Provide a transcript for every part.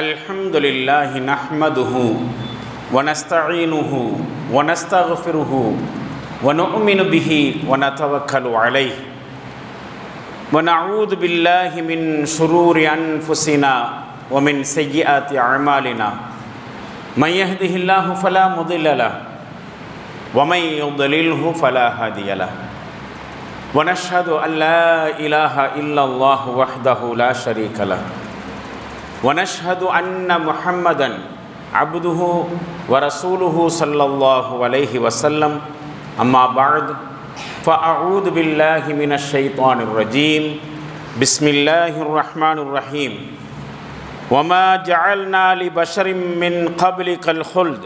அல்ஹம்துலில்லாஹி நஹ்மதுஹு வ நஸ்தஈனுஹு வ நஸ்தக்ஃபிருஹு வ நு'மினு பிஹி வ நதவக்கலு அலைஹி வ நஊது பில்லாஹி மின் ஷுரூரி அன்ஃபுஸினா வ மின் ஸய்யிஆத்தி அஅமாலினா மன் யஹ்திஹில்லாஹு ஃபலா முதில்ல லஹு வ மன் யுض்லில்ஹு ஃபலா ஹாதிய லஹு வ நஷ்ஹது அன் லா இலாஹா இல்லல்லாஹு வஹ்தஹு லா ஷரீக லஹு ونشهد أن محمدًا عبده ورسوله صلى الله عليه وسلم أما بعد فأعوذ بالله من الشيطان الرجيم بسم الله الرحمن الرحيم وما جعلنا لبشر من قبلك الخلد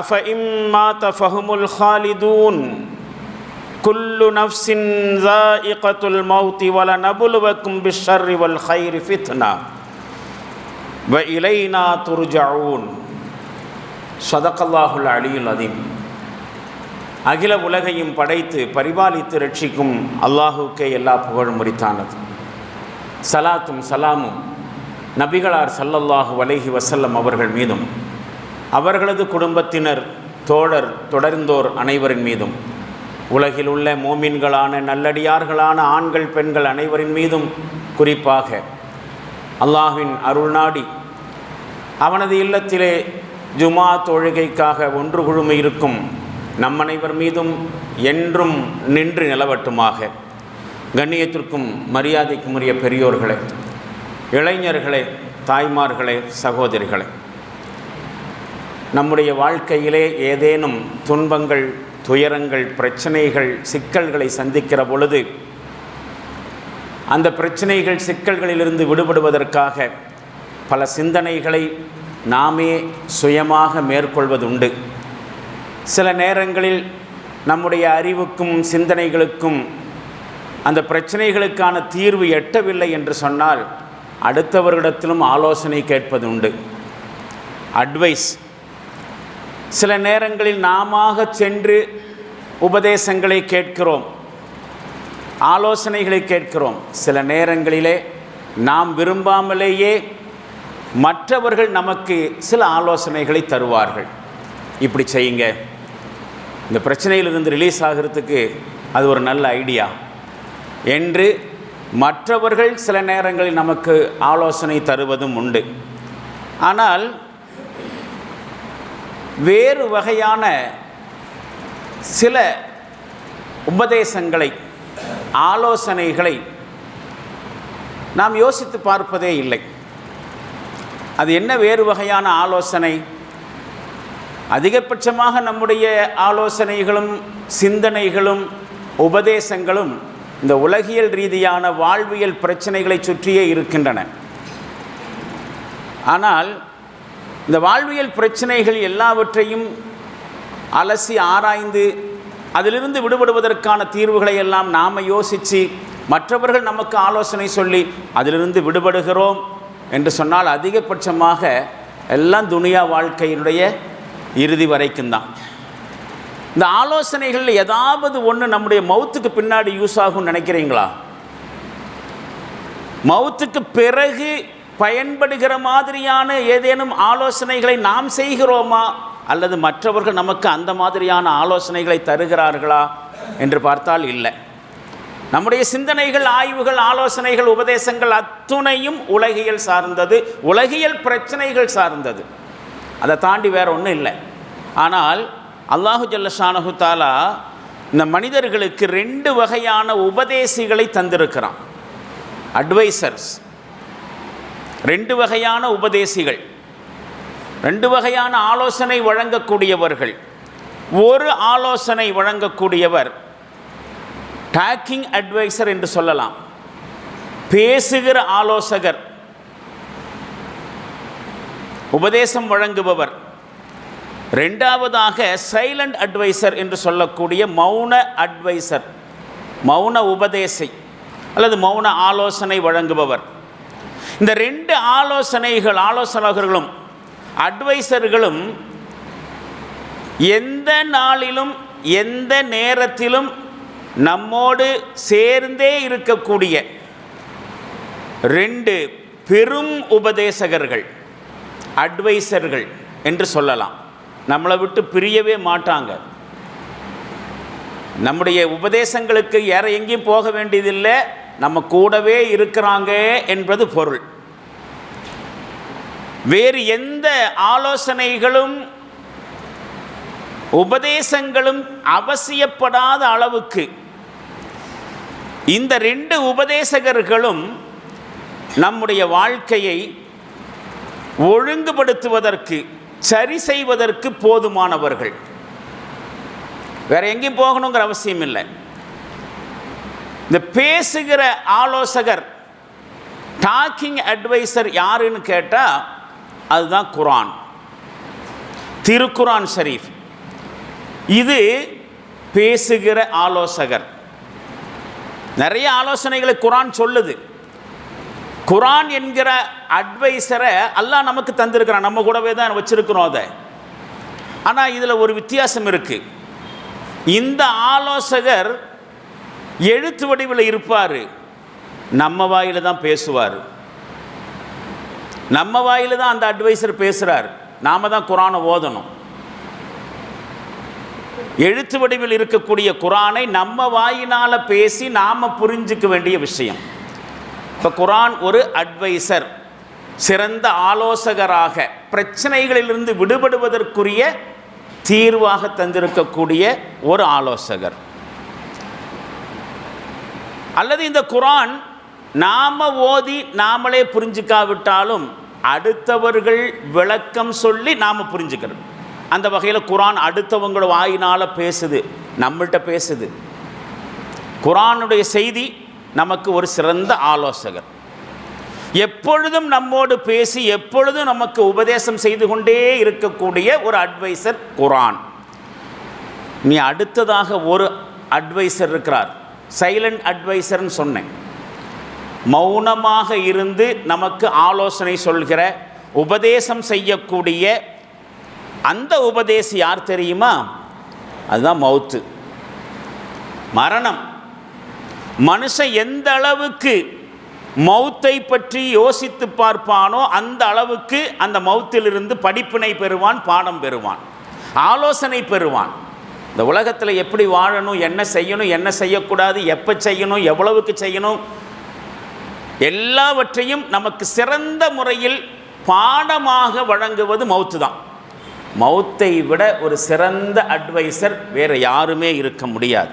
أفإن مات فهم الخالدون كل نفس ذائقة الموت ولنبلوكم بالشر والخير فتنة وإلينا ترجعون صدق الله العلي العظيم. அகில உலகையும் படைத்து பரிபாலித்து ரட்சிக்கும் அல்லாஹுக்கே எல்லா புகழும் உரித்தானது. சலாத்தும் சலாமும் நபிகளார் ஸல்லல்லாஹு அலைஹி வஸல்லம் அவர்கள் மீதும் அவர்களது குடும்பத்தினர் தோழர் தொடர்ந்தோர் அனைவரின் மீதும் உலகில் உள்ள மோமின்களான நல்லடியார்களான ஆண்கள் பெண்கள் அனைவரின் மீதும் குறிப்பாக அல்லாஹ்வின் அருள் நாடி அவனது இல்லத்திலே ஜுமா தொழுகைக்காக ஒன்று குழுமி இருக்கும் நம் அனைவர் மீதும் என்றும் நின்று நிலவட்டுமாக. கண்ணியத்திற்கும் மரியாதைக்கும் உரிய பெரியோர்களே, இளைஞர்களே, தாய்மார்களே, சகோதரிகளே, நம்முடைய வாழ்க்கையிலே ஏதேனும் துன்பங்கள், துயரங்கள், பிரச்சனைகள், சிக்கல்களை சந்திக்கிற பொழுது அந்த பிரச்சனைகள், சிக்கல்களிலிருந்து விடுபடுவதற்காக பல சிந்தனைகளை நாமே சுயமாக மேற்கொள்வதுண்டு. சில நேரங்களில் நம்முடைய அறிவுக்கும் சிந்தனைகளுக்கும் அந்த பிரச்சனைகளுக்கான தீர்வு எட்டவில்லை என்று சொன்னால் அடுத்தவர்களிடத்திலும் ஆலோசனை கேட்பதுண்டு. அட்வைஸ். சில நேரங்களில் நாம சென்று உபதேசங்களை கேட்கிறோம், ஆலோசனைகளை கேட்கிறோம். சில நேரங்களிலே நாம் விரும்பாமலேயே மற்றவர்கள் நமக்கு சில ஆலோசனைகளை தருவார்கள். இப்படி செய்யுங்க, இந்த பிரச்சனையிலிருந்து ரிலீஸ் ஆகிறதுக்கு அது ஒரு நல்ல ஐடியா என்று மற்றவர்கள் சில நேரங்களில் நமக்கு ஆலோசனை தருவதும் உண்டு. ஆனால் வேறு வகையான சில உபதேசங்களை, ஆலோசனைகளை நாம் யோசித்து பார்ப்பதே இல்லை. அது என்ன வேறு வகையான ஆலோசனை? அதிகபட்சமாக நம்முடைய ஆலோசனைகளும் சிந்தனைகளும் உபதேசங்களும் இந்த உலகியல் ரீதியான வாழ்வியல் பிரச்சனைகளை சுற்றியே இருக்கின்றன. ஆனால் இந்த வாழ்வியல் பிரச்சனைகள் எல்லாவற்றையும் அலசி ஆராய்ந்து அதிலிருந்து விடுபடுவதற்கான தீர்வுகளை எல்லாம் நாம் யோசித்து மற்றவர்கள் நமக்கு ஆலோசனை சொல்லி அதிலிருந்து விடுபடுகிறோம் என்று சொன்னால் அதிகபட்சமாக எல்லாம் துனியா வாழ்க்கையினுடைய இறுதி வரைக்கும் தான். இந்த ஆலோசனைகள் ஏதாவது ஒன்று நம்முடைய மௌத்துக்கு பின்னாடி யூஸ் ஆகும்னு நினைக்கிறீங்களா? மௌத்துக்கு பிறகு பயன்படுகிற மாதிரியான ஏதேனும் ஆலோசனைகளை நாம் செய்கிறோமா, அல்லது மற்றவர்கள் நமக்கு அந்த மாதிரியான ஆலோசனைகளை தருகிறார்களா என்று பார்த்தால் இல்லை. நம்முடைய சிந்தனைகள், ஆய்வுகள், ஆலோசனைகள், உபதேசங்கள் அத்துணையும் உலகியல் சார்ந்தது, உலகியல் பிரச்சனைகள் சார்ந்தது. அதை தாண்டி வேற ஒன்றும் இல்லை. ஆனால் அல்லாஹு ஜல்ல ஷானஹு தஆலா இந்த மனிதர்களுக்கு 2 வகையான உபதேசிகளை தந்திருக்கிறான். அட்வைசர்ஸ், 2 வகையான உபதேசிகள், 2 வகையான ஆலோசனை வழங்கக்கூடியவர்கள். ஒரு ஆலோசனை வழங்கக்கூடியவர் டாக்கிங் அட்வைசர் என்று சொல்லலாம், பேசுகிற ஆலோசகர், உபதேசம் வழங்குபவர். 2வதாக சைலண்ட் அட்வைசர் என்று சொல்லக்கூடிய மௌன அட்வைசர், மௌன உபதேசி அல்லது மௌன ஆலோசனை வழங்குபவர். இந்த 2 ஆலோசகர்களும் அட்வைசர்களும் எந்த நாளிலும் எந்த நேரத்திலும் நம்மோடு சேர்ந்தே இருக்கக்கூடிய 2 பெரும் உபதேசகர்கள், அட்வைசர்கள் என்று சொல்லலாம். நம்மளை விட்டு பிரியவே மாட்டாங்க. நம்முடைய உபதேசங்களுக்கு வேற எங்கேயும் போக வேண்டியதில்லை, நம்ம கூடவே இருக்கிறாங்க என்பது பொருள். வேறு எந்த ஆலோசனைகளும் உபதேசங்களும் அவசியப்படாத அளவுக்கு இந்த 2 உபதேசகர்களும் நம்முடைய வாழ்க்கையை ஒழுங்குபடுத்துவதற்கு, சரி செய்வதற்கு போதுமானவர்கள். வேற எங்கேயும் போகணுங்கிற அவசியம் இல்லை. இந்த பேசுகிற ஆலோசகர், டாக்கிங் அட்வைசர் யாருன்னு கேட்டால் அதுதான் குர்ஆன், திருக்குர்ஆன் ஷரீஃப். இது பேசுகிற ஆலோசகர். நிறைய ஆலோசனைகளை குர்ஆன் சொல்லுது. குர்ஆன் என்கிற அட்வைசரை அல்லாஹ் நமக்கு தந்திருக்கிறான், நம்ம கூடவே தான் வச்சிருக்கிறோம் அதை. ஆனால் இதில் ஒரு வித்தியாசம் இருக்குது. இந்த ஆலோசகர் எழுத்து வடிவில் இருப்பார், நம்ம வாயில் தான் பேசுவார். நம்ம வாயில் தான் அந்த அட்வைசர் பேசுகிறார், நாம் தான் குர்ஆனை ஓதணும். எழுத்து வடிவில் இருக்கக்கூடிய குர்ஆனை நம்ம வாயினால் பேசி நாம் புரிஞ்சிக்க வேண்டிய விஷயம். இப்போ குர்ஆன் ஒரு அட்வைசர், சிறந்த ஆலோசகராக பிரச்சனைகளிலிருந்து விடுபடுவதற்குரிய தீர்வாக தந்திருக்கக்கூடிய ஒரு ஆலோசகர். அல்லது இந்த குர்ஆன் நாம ஓதி நாமளே புரிஞ்சிக்காவிட்டாலும் அடுத்தவர்கள் விளக்கம் சொல்லி நாம் புரிஞ்சுக்கிறோம். அந்த வகையில் குர்ஆன் அடுத்தவங்களோட வாயினால் பேசுது, நம்மள்கிட்ட பேசுது. குர்ஆனுடைய செய்தி நமக்கு ஒரு சிறந்த ஆலோசகர். எப்பொழுதும் நம்மோடு பேசி எப்பொழுதும் நமக்கு உபதேசம் செய்து கொண்டே இருக்கக்கூடிய ஒரு அட்வைசர் குர்ஆன். நீ அடுத்ததாக ஒரு அட்வைசர் இருக்கிறார், சைலண்ட் அட்வைசர்னு சொன்னேன். மௌனமாக இருந்து நமக்கு ஆலோசனை சொல்கிற, உபதேசம் செய்யக்கூடிய அந்த உபதேசி யார் தெரியுமா? அதுதான் மௌத்து, மரணம். மனுஷன் எந்த அளவுக்கு மௌத்தை பற்றி யோசித்து பார்ப்பானோ அந்த அளவுக்கு அந்த மௌத்திலிருந்து படிப்பினை பெறுவான், பாடம் பெறுவான், ஆலோசனை பெறுவான். இந்த உலகத்தில் எப்படி வாழணும், என்ன செய்யணும், என்ன செய்யக்கூடாது, எப்போ செய்யணும், எவ்வளவுக்கு செய்யணும், எல்லாவற்றையும் நமக்கு சிறந்த முறையில் பாடமாக வழங்குவது மௌத்து தான். மௌத்தை விட ஒரு சிறந்த அட்வைசர் வேறு யாருமே இருக்க முடியாது.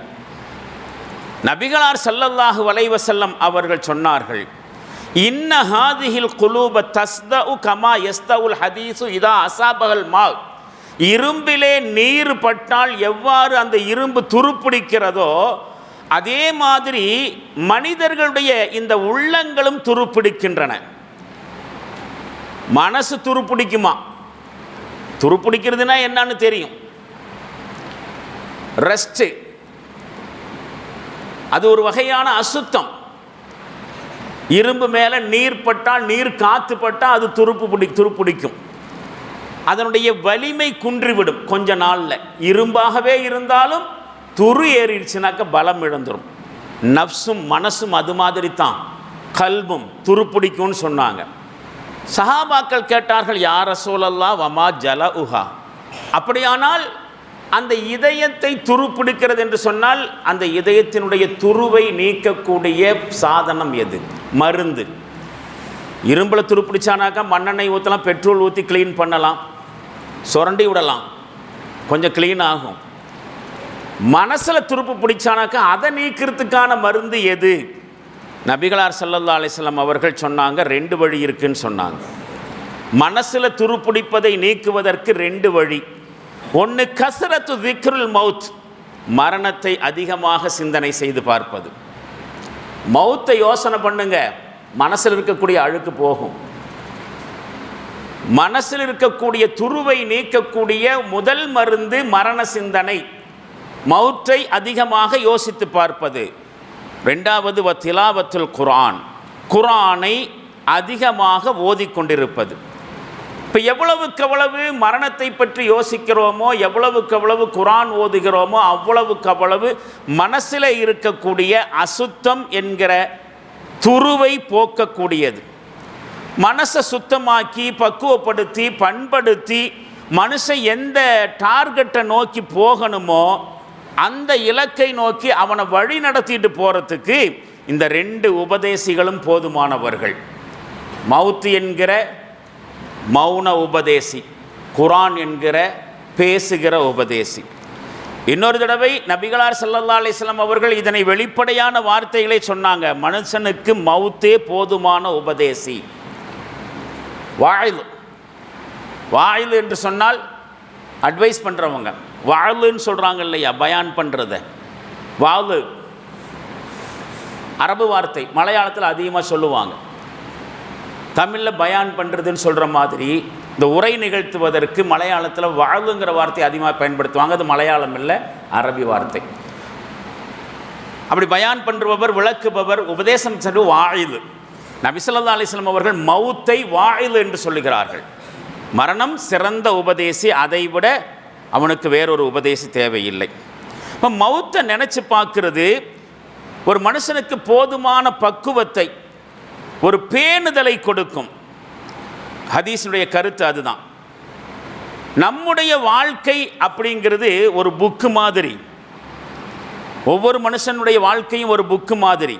நபிகளார் ஸல்லல்லாஹு அலைஹி வஸல்லம் அவர்கள் சொன்னார்கள், இன்ன ஹாதிஹில் குலூப தஸ்தஉ கமா யஸ்தவுல் ஹதீஸு இதா அஸாபஹல் மா. இரும்பிலே நீர் பட்டால் எவ்வாறு அந்த இரும்பு துருப்பிடிக்கிறதோ அதே மாதிரி மனிதர்களுடைய இந்த உள்ளங்களும் துருப்பிடிக்கின்றன. மனசு துருப்பிடிக்குமா? துருப்பிடிக்கிறதுனா என்னன்னு தெரியும். ரெஸ்ட், அது ஒரு வகையான அசுத்தம். இரும்பு மேலே நீர் பட்டால், நீர் காற்று பட்டால் அது துருப்பிடிக்கும். அதனுடைய வலிமை குன்றிவிடும் கொஞ்ச நாளில். இரும்பாகவே இருந்தாலும் துரு ஏறிடுச்சுனாக்க பலம் இழந்துடும். நஃப்ஸும் மனசும் அது மாதிரி தான், கல்பும் துருப்பிடிக்கும்னு சொன்னாங்க. சஹாபாக்கள் கேட்டார்கள், யா ரசூலல்லாஹ் வமா ஜலஉஹா. அப்படியானால் அந்த இதயத்தை துருப்பிடிக்கிறது என்று சொன்னால் அந்த இதயத்தினுடைய துருவை நீக்கக்கூடிய சாதனம் எது? மருந்து. இரும்பில் துருப்பிடிச்சானாக்கா மண்ணெண்ணெய் ஊற்றலாம், பெட்ரோல் ஊற்றி க்ளீன் பண்ணலாம், சுரண்டி விடலாம், கொஞ்சம் க்ளீன் ஆகும். மனசில் துருப்பு பிடிச்சானாக்கா அதை நீக்கிறதுக்கான மருந்து எது? நபிகளார் ஸல்லல்லாஹு அலைஹி வஸல்லம் அவர்கள் சொன்னாங்க, 2 வழி இருக்குன்னு சொன்னாங்க. மனசில் துருப்பிடிப்பதை நீக்குவதற்கு 2 வழி. ஒன்று கஸ்ரத்து திக்ருல் மவுத், மரணத்தை அதிகமாக சிந்தனை செய்து பார்ப்பது. மவுத்தை யோசனை பண்ணுங்க, மனசில் இருக்கக்கூடிய அழுக்கு போகும். மனசில் இருக்கக்கூடிய துருவை நீக்கக்கூடிய முதல் மருந்து மரண சிந்தனை, மவுத்தை அதிகமாக யோசித்து பார்ப்பது. 2வது திலாவத்துல் குர்ஆன், குர்ஆனை அதிகமாக ஓதிக்கொண்டிருப்பது. இப்போ எவ்வளவுக்கு மரணத்தை பற்றி யோசிக்கிறோமோ, எவ்வளவுக்கு குர்ஆன் ஓதுகிறோமோ அவ்வளவுக்கு மனசில் இருக்கக்கூடிய அசுத்தம் என்கிற துருவை போக்கக்கூடியது. மனசை சுத்தமாக்கி பக்குவப்படுத்தி பண்படுத்தி மனுஷன் எந்த டார்கெட்டை நோக்கி போகணுமோ அந்த இலக்கை நோக்கி அவனை வழி நடத்திட்டு போகிறதுக்கு இந்த 2 உபதேசிகளும் போதுமானவர்கள். மவுத் என்கிற மௌன உபதேசி, குர்ஆன் என்கிற பேசுகிற உபதேசி. இன்னொரு தடவை நபிகளார் ஸல்லல்லாஹு அலைஹி வஸல்லம் அவர்கள் இதனை வெளிப்படையான வார்த்தைகளை சொன்னாங்க. மனுஷனுக்கு மவுத்தே போதுமான உபதேசி. வாயில் என்று சொன்னால் அட்வைஸ் பண்ணுறவங்க, வாழுன்னு சொல்கிறாங்க இல்லையா, பயான் பண்ணுறத. வாழு அரபு வார்த்தை, மலையாளத்தில் அதிகமாக சொல்லுவாங்க. தமிழில் பயான் பண்ணுறதுன்னு சொல்கிற மாதிரி இந்த உரை நிகழ்த்துவதற்கு மலையாளத்தில் வாழுங்கிற வார்த்தை அதிகமாக பயன்படுத்துவாங்க. அது மலையாளம் இல்லை, அரபி வார்த்தை. அப்படி பயான் பண்ணுறவர், விளக்குபவர், உபதேசம் சென்று வாயில். நபி ஸல்லல்லாஹு அலைஹி வஸல்லம் அவர்கள் மவுத்தை வாயில் என்று சொல்லுகிறார்கள். மரணம் சிறந்த உபதேசி, அதைவிட அவனுக்கு வேறொரு உபதேசி தேவையில்லை. இப்போ மவுத்தை நினச்சி பார்க்கறது ஒரு மனுஷனுக்கு போதுமான பக்குவத்தை, ஒரு பேணுதலை கொடுக்கும். ஹதீஸுடைய கருத்து அதுதான். நம்முடைய வாழ்க்கை அப்படிங்கிறது ஒரு புக்கு மாதிரி. ஒவ்வொரு மனுஷனுடைய வாழ்க்கையும் ஒரு புக்கு மாதிரி.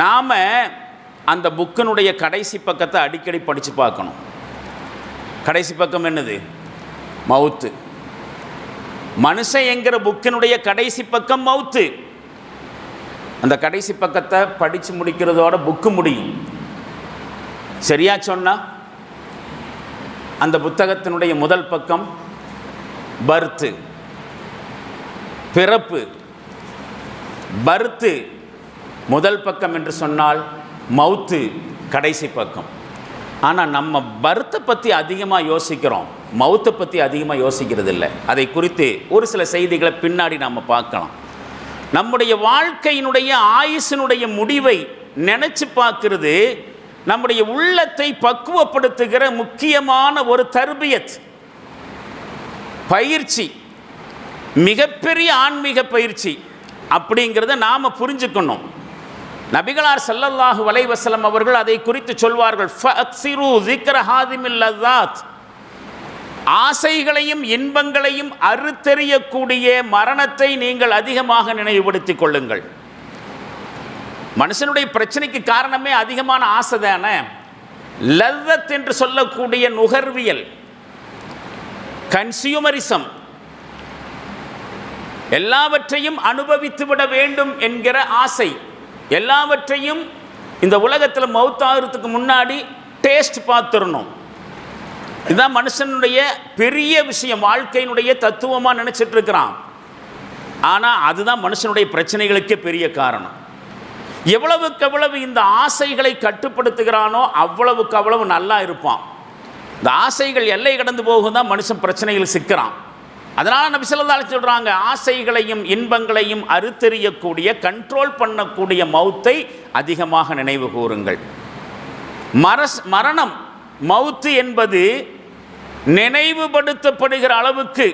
நாம் அந்த புக்கினுடைய கடைசி பக்கத்தை அடிக்கடி படித்து பார்க்கணும். கடைசி பக்கம் என்னது? மவுத்து. மனுஷன் என்கிற புக்கினுடைய கடைசி பக்கம் மவுத்து. அந்த கடைசி பக்கத்தை படித்து முடிக்கிறதோட புக்கு முடியும். சரியா சொன்னா அந்த புத்தகத்தினுடைய முதல் பக்கம் பர்த்து, பிறப்பு. பர்த்து முதல் பக்கம் என்று சொன்னால் மவுத்து கடைசி பக்கம். ஆனால் நம்ம பர்த்தை பற்றி அதிகமாக யோசிக்கிறோம், மவுத்தை பற்றி அதிகமாக யோசிக்கிறது இல்லை. அதை குறித்து ஒரு சில செய்திகளை பின்னாடி நாம் பார்க்கலாம். நம்முடைய வாழ்க்கையினுடைய ஆயுசினுடைய முடிவை நினச்சி பார்க்கிறது நம்முடைய உள்ளத்தை பக்குவப்படுத்துகிற முக்கியமான ஒரு தர்பியத், பயிற்சி, மிகப்பெரிய ஆன்மீக பயிற்சி அப்படிங்கிறத நாம் புரிஞ்சுக்கணும். நபிகளார் ஸல்லல்லாஹு அலைஹி வஸல்லம் அவர்கள் அதை குறித்து சொல்வார்கள், ஃபஅக்ஸிரு ஸிக்ர ஹாதிமில் லஸாத். ஆசைகளையும் இன்பங்களையும் அறுத்தெறியக்கூடிய மரணத்தை நீங்கள் அதிகமாக நினைவுபடுத்திக் கொள்ளுங்கள். மனுஷனுடைய பிரச்சனைக்கு காரணமே அதிகமான ஆசை தானே. லzzத் என்று சொல்லக்கூடிய நுகர்வியல், கன்சியூமரிசம், எல்லாவற்றையும் அனுபவித்து விட வேண்டும் என்கிற ஆசை, எல்லாவற்றையும் இந்த உலகத்தில் மௌத்தாகிறதுக்கு முன்னாடி டேஸ்ட் பார்த்துடணும். இதுதான் மனுஷனுடைய பெரிய விஷயம், வாழ்க்கையினுடைய தத்துவமாக நினச்சிட்டு இருக்கிறான். ஆனால் அதுதான் மனுஷனுடைய பிரச்சனைகளுக்கே பெரிய காரணம். எவ்வளவுக்கு எவ்வளவு இந்த ஆசைகளை கட்டுப்படுத்துகிறானோ அவ்வளவுக்கு அவ்வளவு நல்லா இருப்பான். இந்த ஆசைகள் எல்லை கடந்து போகும் தான் மனுஷன் பிரச்சனைகள் சிக்கிறான். அதனால் நபி ஸல்லல்லாஹு அலைஹி சொல்கிறாங்க, ஆசைகளையும் இன்பங்களையும் அறுத்தெறியக்கூடிய, கண்ட்ரோல் பண்ணக்கூடிய மௌத்தை அதிகமாக நினைவு கூறுங்கள். மரணம், மவுத்து என்பது நினைவுபடுத்தப்படுகிற அளவுக்கு,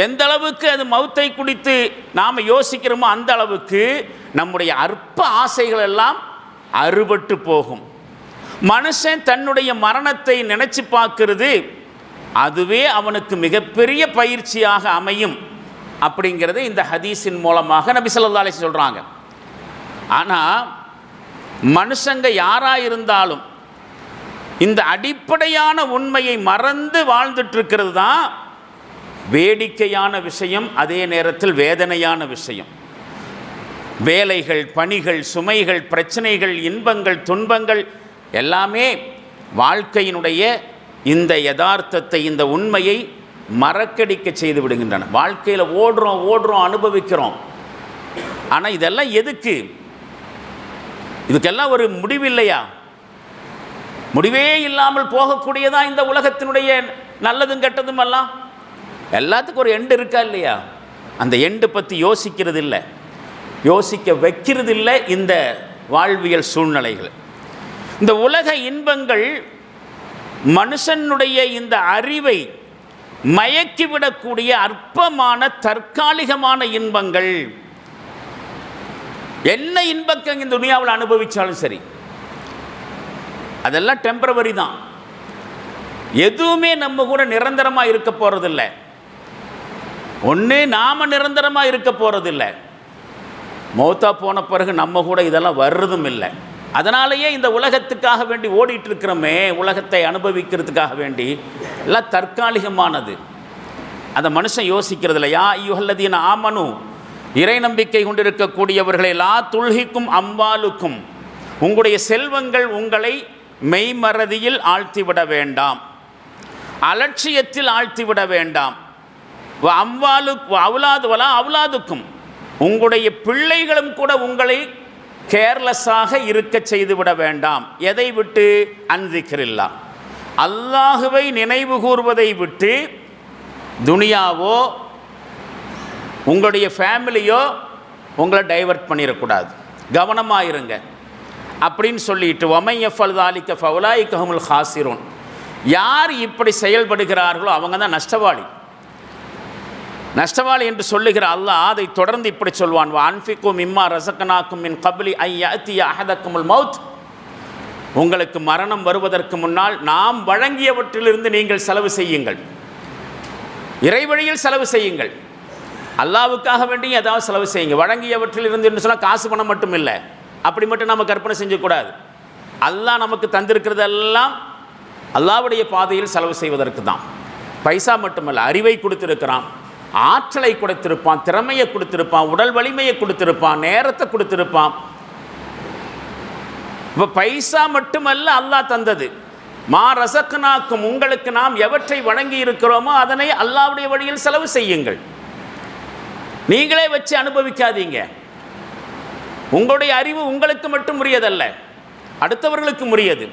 எந்த அளவுக்கு அது மவுத்தை குறித்து நாம் யோசிக்கிறோமோ அந்த அளவுக்கு நம்முடைய அற்ப ஆசைகள் எல்லாம் அறுபட்டு போகும். மனுஷன் தன்னுடைய மரணத்தை நினைச்சு பார்க்கிறது, அதுவே அவனுக்கு மிகப்பெரிய பயிற்சியாக அமையும் அப்படிங்கிறது இந்த ஹதீஸின் மூலமாக நபி ஸல்லல்லாஹு அலைஹி சொல்கிறாங்க. ஆனால் மனுஷங்க யாராக இருந்தாலும் இந்த அடிப்படையான உண்மையை மறந்து வாழ்ந்துட்டு இருக்கிறது தான் வேடிக்கையான விஷயம், அதே நேரத்தில் வேதனையான விஷயம். வேலைகள், பணிகள், சுமைகள், பிரச்சனைகள், இன்பங்கள், துன்பங்கள் எல்லாமே வாழ்க்கையினுடைய இந்த யதார்த்தத்தை, இந்த உண்மையை மறக்கடிக்க செய்து விடுகின்றன. வாழ்க்கையில் ஓடுறோம் அனுபவிக்கிறோம். ஆனால் இதெல்லாம் எதுக்கு? இதுக்கெல்லாம் ஒரு முடிவில்லையா? முடிவே இல்லாமல் போகக்கூடியதா இந்த உலகத்தினுடைய நல்லதும் கெட்டதும் எல்லாம்? எல்லாத்துக்கும் ஒரு எண்டு இருக்கா இல்லையா? அந்த எண்டு பற்றி யோசிக்கிறது இல்லை, யோசிக்க வைக்கிறது இல்லை இந்த வாழ்வியல் சூழ்நிலைகள். இந்த உலக இன்பங்கள் மனுஷனுடைய இந்த அறிவை மயக்கிவிடக்கூடிய அற்பமான தற்காலிகமான இன்பங்கள். என்ன இன்பக்கம் இந்த துனியாவில் அனுபவித்தாலும் சரி, அதெல்லாம் டெம்பரவரி தான். எதுவுமே நம்ம கூட நிரந்தரமாக இருக்க போகிறதில்ல. ஒன்று நாம் நிரந்தரமாக இருக்க போகிறதில்லை, மௌத்தா போன பிறகு நம்ம கூட இதெல்லாம் வர்றதும் இல்லை. அதனாலேயே இந்த உலகத்துக்காக வேண்டி ஓடிட்டு இருக்கிறோமே, உலகத்தை அனுபவிக்கிறதுக்காக வேண்டி, எல்லாம் தற்காலிகமானது. அந்த மனுஷன் யோசிக்கிறதில்ல. யா அய்யுஹல்லதீன ஆமனு, இறை நம்பிக்கை கொண்டிருக்கக்கூடியவர்களை, லா துல்ஹிக்கும் அம்வாலுக்கும், உங்களுடைய செல்வங்கள் உங்களை மெய்மறதியில் ஆழ்த்திவிட வேண்டாம், அலட்சியத்தில் ஆழ்த்திவிட வேண்டாம். அவுலாதுக்கும், உங்களுடைய பிள்ளைகளும் கூட உங்களை கேர்லெஸ்ஸாக இருக்க செய்துவிட வேண்டாம். எதை விட்டு? அன்சிக்ரில்லா, அல்லாஹுவை நினைவு கூர்வதை விட்டு துனியாவோ உங்களுடைய ஃபேமிலியோ உங்களை டைவர்ட் பண்ணிடக்கூடாது, கவனமாக இருங்க அப்படின்னு சொல்லிட்டு, வமை எஃபல் தாலிக்க ஃபவுலாயிக ஹுமுல் ஹாசிரூன், யார் இப்படி செயல்படுகிறார்களோ அவங்க தான் நஷ்டவாளி. நஷ்டவாளி என்று சொல்லுகிற அல்லாஹ் அதை தொடர்ந்து இப்படி சொல்வான், அன்ஃபிகு மிம்மா ரஸக்னாக்கும் மின் கப்லி ஐ யஅதிய அஹதக்குமுல் மௌத், உங்களுக்கு மரணம் வருவதற்கு முன்னால் நாம் வழங்கியவற்றிலிருந்து நீங்கள் செலவு செய்யுங்கள், இறைவழியில் செலவு செய்யுங்கள், அல்லாவுக்காக வேண்டி ஏதாவது செலவு செய்யுங்க. வழங்கியவற்றிலிருந்து என்று சொன்னால் காசு பணம் மட்டும் இல்லை, அப்படி மட்டும் நம்ம கற்பனை செஞ்சக்கூடாது. அல்லாஹ் நமக்கு தந்திருக்கிறதெல்லாம் அல்லாவுடைய பாதையில் செலவு செய்வதற்கு தான். பைசா மட்டுமல்ல, அறிவை கொடுத்திருக்கிறான், ஆற்றலை கொடுத்திருப்பான், திறமையை கொடுத்திருப்பான், உடல் வலிமையை கொடுத்திருப்பான், நேரத்தை கொடுத்திருப்பான். இப்போ பைசா மட்டுமல்ல அல்லாஹ் தந்தது. மா ரஸக்னாக்கும், உங்களுக்கு நாம் எவற்றை வழங்கி இருக்கிறோமோ அதனை அல்லாஹ்வுடைய வழியில் செலவு செய்யுங்கள். நீங்களே வச்சு அனுபவிக்காதீங்க. உங்களுடைய அறிவு உங்களுக்கு மட்டும் உரியதல்ல, அடுத்தவர்களுக்கு உரியது.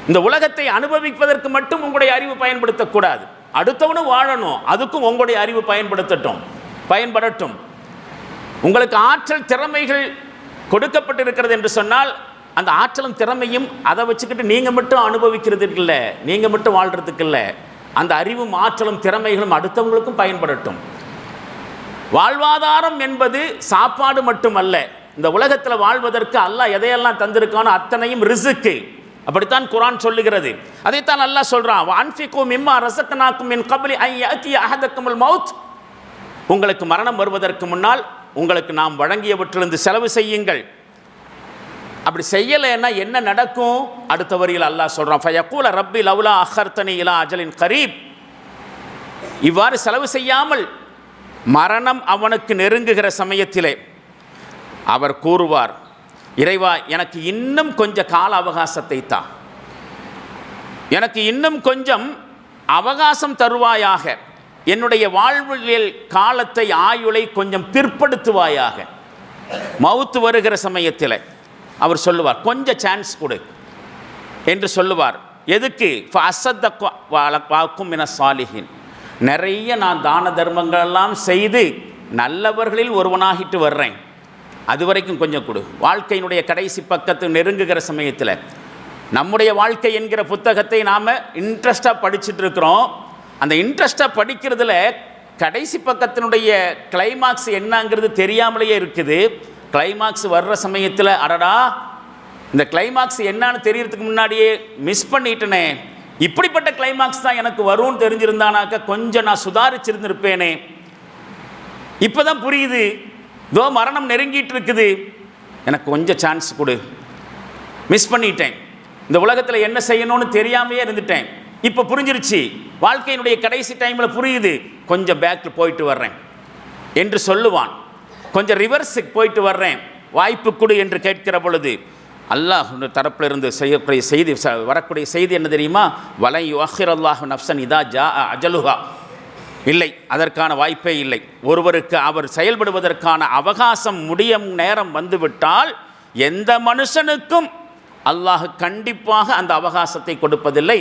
இந்த உலகத்தை அனுபவிப்பதற்கு மட்டும் உங்களுடைய அறிவு பயன்படுத்தக்கூடாது. அடுத்தவனும் வாழணும், அதுக்கும் உங்களுடைய அறிவு பயன்படட்டும். உங்களுக்கு ஆற்றல் திறமைகள் கொடுக்கப்பட்டிருக்கிறது என்று சொன்னால், அந்த ஆற்றலும் திறமையும் அதை வச்சுக்கிட்டு நீங்கள் மட்டும் அனுபவிக்கிறதுக்கு இல்லை, நீங்கள் மட்டும் வாழ்கிறதுக்கு இல்லை, அந்த அறிவும் ஆற்றலும் திறமைகளும் அடுத்தவங்களுக்கும் பயன்படட்டும். வாழ்வாதாரம் என்பது சாப்பாடு மட்டுமல்ல. இந்த உலகத்தில் வாழ்வதற்கு அல்லாஹ் எதையெல்லாம் தந்திருக்கானோ அத்தனையும் ரிஸ்க். அப்படித்தான் குர்ஆன் சொல்லுகிறது. அதைத்தான் அல்லாஹ் சொல்றான், வஅன்ஃபிகு மிம்மா ரஸக்னாக்கும் மின் கப்லி ஐ யஅதிய அஹதக்குமுல் மௌத், உங்களுக்கு மரணம் வருவதற்கு முன்னால் உங்களுக்கு நாம் வழங்கியவற்றிலிருந்து செலவு செய்யுங்கள். அப்படி செய்யலைன்னா என்ன நடக்கும்? அடுத்த வரியில் அல்லாஹ் சொல்றான், ஃபயக்கூல ரப்பி லவ்லா அஹர்தனி இலா அஜலின் கரீப், இவ்வாறு செலவு செய்யாமல் மரணம் அவனுக்கு நெருங்குகிற சமயத்திலே அவர் கூறுவார், இறைவா எனக்கு இன்னும் கொஞ்சம் கால அவகாசத்தை தா, எனக்கு இன்னும் கொஞ்சம் அவகாசம் தருவாயாக, என்னுடைய வாழ்வியல் காலத்தை ஆயுளை கொஞ்சம் பிற்படுத்துவாயாக. மவுத்து வருகிற சமயத்தில் அவர் சொல்லுவார், கொஞ்சம் சான்ஸ் கொடு என்று சொல்லுவார். எதுக்கு? வாக்கும் மின சாலிஹின், நிறைய நான் தான தர்மங்களெல்லாம் செய்து நல்லவர்களில் ஒருவனாகிட்டு வர்றேன், அது வரைக்கும் கொஞ்சம் கொடு. வாழ்க்கையினுடைய கடைசி பக்கத்து நெருங்குகிற சமயத்தில் நம்முடைய வாழ்க்கை என்கிற புத்தகத்தை நாம் இன்ட்ரெஸ்டாக படிச்சுட்டு இருக்கிறோம். அந்த இன்ட்ரெஸ்டாக படிக்கிறதுல கடைசி பக்கத்தினுடைய கிளைமாக்ஸ் என்னங்கிறது தெரியாமலேயே இருக்குது. கிளைமாக்ஸ் வர்ற சமயத்தில் அடடா இந்த கிளைமாக்ஸ் என்னான்னு தெரியறதுக்கு முன்னாடியே மிஸ் பண்ணிட்டனே, இப்படிப்பட்ட கிளைமாக்ஸ் தான் எனக்கு வரும்னு தெரிஞ்சிருந்தானாக்க கொஞ்சம் நான் சுதாரிச்சிருந்திருப்பேனே, இப்போ தான் புரியுது, இதோ மரணம் நெருங்கிட்டு இருக்குது, எனக்கு கொஞ்சம் சான்ஸ் கொடு, மிஸ் பண்ணிட்டேன், இந்த உலகத்தில் என்ன செய்யணும்னு தெரியாமையே இருந்துட்டேன், இப்போ புரிஞ்சிருச்சு, வாழ்க்கையினுடைய கடைசி டைமில் புரியுது, கொஞ்சம் பேக்கில் போயிட்டு வர்றேன் என்று சொல்லுவான். கொஞ்சம் ரிவர்ஸுக்கு போயிட்டு வர்றேன், வாய்ப்பு கொடு என்று கேட்கிற பொழுது அல்லாஹ் தரப்பில் இருந்து செய்யக்கூடிய செய்தி, வரக்கூடிய செய்தி என்ன தெரியுமா? வலை யுஅஹிர் அல்லாஹு நஃப்ஸன் இதா ஜா அஜலுஹா, இல்லை, அதற்கான வாய்ப்பே இல்லை. ஒருவருக்கு அவர் செயல்படுவதற்கான அவகாசம் முடியும் நேரம் வந்துவிட்டால் எந்த மனுஷனுக்கும் அல்லாஹ் கண்டிப்பாக அந்த அவகாசத்தை கொடுப்பதில்லை.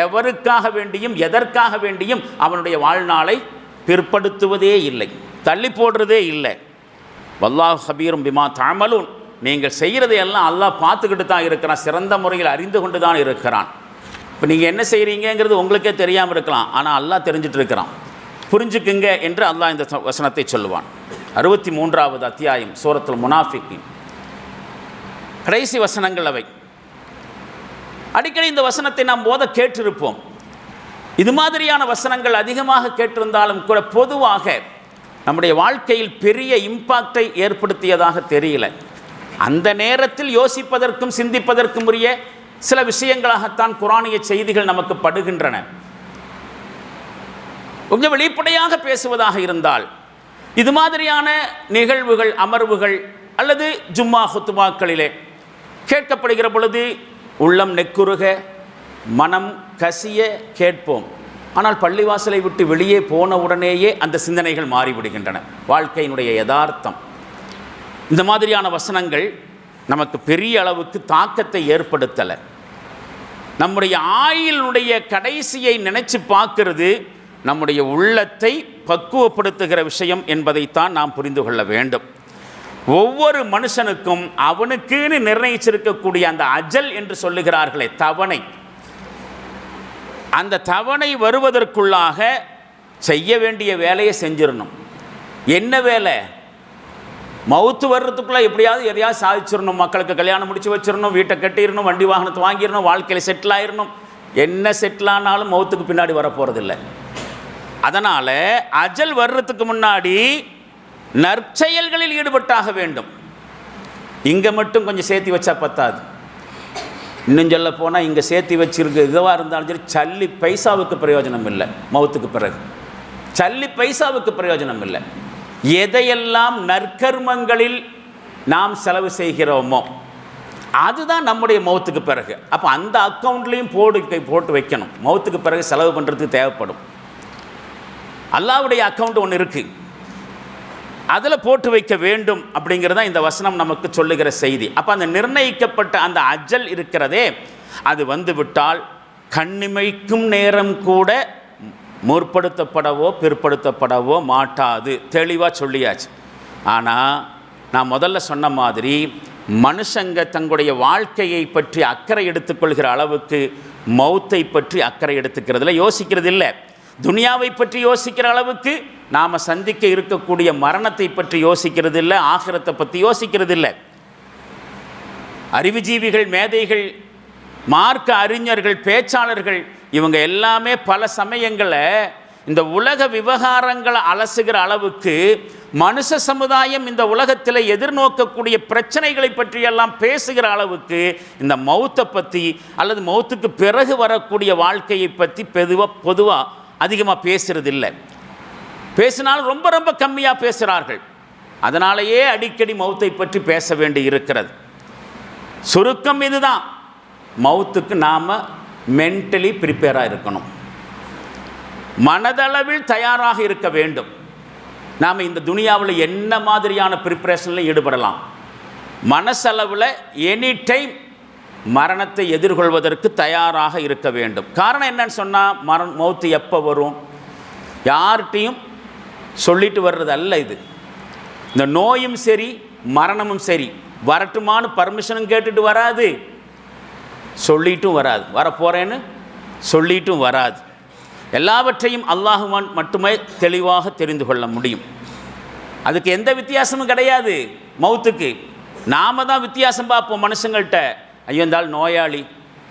எவருக்காக வேண்டியும் எதற்காக வேண்டியும் அவனுடைய வாழ்நாளை பிற்படுத்துவதே இல்லை, தள்ளி போடுறதே இல்லை. வல்லாஹு ஹபீரும் பிமா தஅமலூன், நீங்கள் செய்கிறதையெல்லாம் அல்லாஹ் பார்த்துக்கிட்டு தான் இருக்கிறான், சிறந்த முறையில் அறிந்து கொண்டு தான் இருக்கிறான். இப்போ நீங்கள் என்ன செய்கிறீங்கிறது உங்களுக்கே தெரியாமல் இருக்கலாம், ஆனால் அல்லாஹ் தெரிஞ்சிட்டு இருக்கிறான், புரிஞ்சுக்குங்க என்று அல்லாஹ் இந்த வசனத்தை சொல்லுவான். 63வது அத்தியாயம் சூரத்துல் முனாஃபிகீன். கடைசி வசனங்கள் அவை. அடிக்கடி இந்த வசனத்தை நாம் போத கேட்டிருப்போம். இது மாதிரியான வசனங்கள் அதிகமாக கேட்டிருந்தாலும் கூட பொதுவாக நம்முடைய வாழ்க்கையில் பெரிய இம்பாக்டை ஏற்படுத்தியதாக தெரியல. அந்த நேரத்தில் யோசிப்பதற்கும் சிந்திப்பதற்கும் உரிய சில விஷயங்களாகத்தான் குர்ஆனிய செய்திகள் நமக்கு படுகின்றன. கொஞ்சம் வெளிப்படையாக பேசுவதாக இருந்தால் இது மாதிரியான நிகழ்வுகள், அமர்வுகள் அல்லது ஜும்மா ஹுத்பாக்களிலே கேட்கப்படுகிற பொழுது உள்ளம் நெக்குருக, மனம் கசிய கேட்போம். ஆனால் பள்ளிவாசலை விட்டு வெளியே போன உடனேயே அந்த சிந்தனைகள் மாறிவிடுகின்றன. வாழ்க்கையினுடைய யதார்த்தம். இந்த மாதிரியான வசனங்கள் நமக்கு பெரிய அளவுக்கு தாக்கத்தை ஏற்படுத்தலை. நம்முடைய ஆயுளுடைய கடைசியை நினைச்சு பார்க்கிறது நம்முடைய உள்ளத்தை பக்குவப்படுத்துகிற விஷயம் என்பதைத்தான் நாம் புரிந்து கொள்ள வேண்டும். ஒவ்வொரு மனுஷனுக்கும் அவனுக்குன்னு நிர்ணயிச்சிருக்கக்கூடிய அந்த அஜல் என்று சொல்லுகிறார்களே, தவணை, அந்த தவணை வருவதற்குள்ளாக செய்ய வேண்டிய வேலையை செஞ்சிடணும். என்ன வேலை? மவுத்து வர்றதுக்குள்ளே எப்படியாவது எதையாவது சாதிச்சிடணும். மக்களுக்கு கல்யாணம் முடிச்சு வச்சிடணும், வீட்டை கட்டிடணும், வண்டி வாகனத்தை வாங்கிடணும், வாழ்க்கையில் செட்டில் ஆகிடணும். என்ன செட்டில் ஆனாலும் மவுத்துக்கு பின்னாடி வரப்போகிறதில்லை. அதனால் அஜல் வர்றதுக்கு முன்னாடி நற்செயல்களில் ஈடுபட்டாக வேண்டும். இங்கே மட்டும் கொஞ்சம் சேர்த்தி வச்சா பத்தாது. இன்னும் சொல்ல போனால் இங்கே சேர்த்தி வச்சிருக்கு இதுவாக இருந்தாலும் சரி, சல்லி பைசாவுக்கு பிரயோஜனம் இல்லை. மவுத்துக்கு பிறகு சல்லி பைசாவுக்கு பிரயோஜனம் இல்லை. எதையெல்லாம் நற்கர்மங்களில் நாம் செலவு செய்கிறோமோ அதுதான் நம்முடைய மவுத்துக்கு பிறகு. அப்போ அந்த அக்கௌண்ட்லேயும் போட்டு வைக்கணும். மவுத்துக்கு பிறகு செலவு பண்ணுறதுக்கு தேவைப்படும். அல்லாஹ்வுடைய அக்கௌண்ட் ஒன்று இருக்குது, அதில் போட்டு வைக்க வேண்டும் அப்படிங்கிறது தான் இந்த வசனம் நமக்கு சொல்லுகிற செய்தி. அப்போ அந்த நிர்ணயிக்கப்பட்ட அந்த அஜல் இருக்கிறதே, அது வந்துவிட்டால் கண்ணிமைக்கும் நேரம் கூட முற்படுத்தப்படவோ பிற்படுத்தப்படவோ மாட்டாது. தெளிவாக சொல்லியாச்சு. ஆனால் நான் முதல்ல சொன்ன மாதிரி மனுஷங்க தங்களுடைய வாழ்க்கையை பற்றி அக்கறை எடுத்துக்கொள்கிற அளவுக்கு மௌத்தை பற்றி அக்கறை எடுத்துக்கிறதுல யோசிக்கிறது இல்லை. துனியாவை பற்றி யோசிக்கிற அளவுக்கு நாம் சந்திக்க இருக்கக்கூடிய மரணத்தை பற்றி யோசிக்கிறது இல்லை, ஆகிரத்தை பற்றி யோசிக்கிறது இல்லை. அறிவுஜீவிகள், மேதைகள், மார்க்க அறிஞர்கள், பேச்சாளர்கள் இவங்க எல்லாமே பல சமயங்களில் இந்த உலக விவகாரங்களை அலசுகிற அளவுக்கு மனுஷ சமுதாயம் இந்த உலகத்தில் எதிர்நோக்கக்கூடிய பிரச்சனைகளை பற்றியெல்லாம் பேசுகிற அளவுக்கு இந்த மௌத்தை பற்றி அல்லது மௌத்துக்கு பிறகு வரக்கூடிய வாழ்க்கையை பற்றி பொதுவாக அதிகமாக பேசுகிறது இல்லை. பேசினாலும் ரொம்ப ரொம்ப கம்மியாக பேசுகிறார்கள். அதனாலேயே அடிக்கடி மௌத்தை பற்றி பேச வேண்டி இருக்கிறது. சுருக்கம் இதுதான், மௌத்துக்கு நாம் மென்டலி ப்ரிப்பேராக இருக்கணும், மனதளவில் தயாராக இருக்க வேண்டும். நாம் இந்த துனியாவில் என்ன மாதிரியான ப்ரிப்பரேஷனில் ஈடுபடலாம், மனசளவில் எனி டைம் மரணத்தை எதிர்கொள்வதற்கு தயாராக இருக்க வேண்டும். காரணம் என்னன்னு சொன்னால் மௌத்து எப்போ வரும் யார்கிட்டையும் சொல்லிட்டு வர்றது அல்ல. இது இந்த நோயும் சரி மரணமும் சரி வரட்டுமான்னு பர்மிஷனும் கேட்டுட்டு வராது, சொல்லிட்டும் வராது, வரப்போகிறேன்னு சொல்லிட்டும் வராது. எல்லாவற்றையும் அல்லாஹ்வான் மட்டுமே தெளிவாக தெரிந்து கொள்ள முடியும். அதுக்கு எந்த வித்தியாசமும் கிடையாது. மௌத்துக்கு நாம் தான் வித்தியாசம் பார்ப்போம் மனுஷங்கள்கிட்ட. ஐயோ இந்தால் நோயாளி,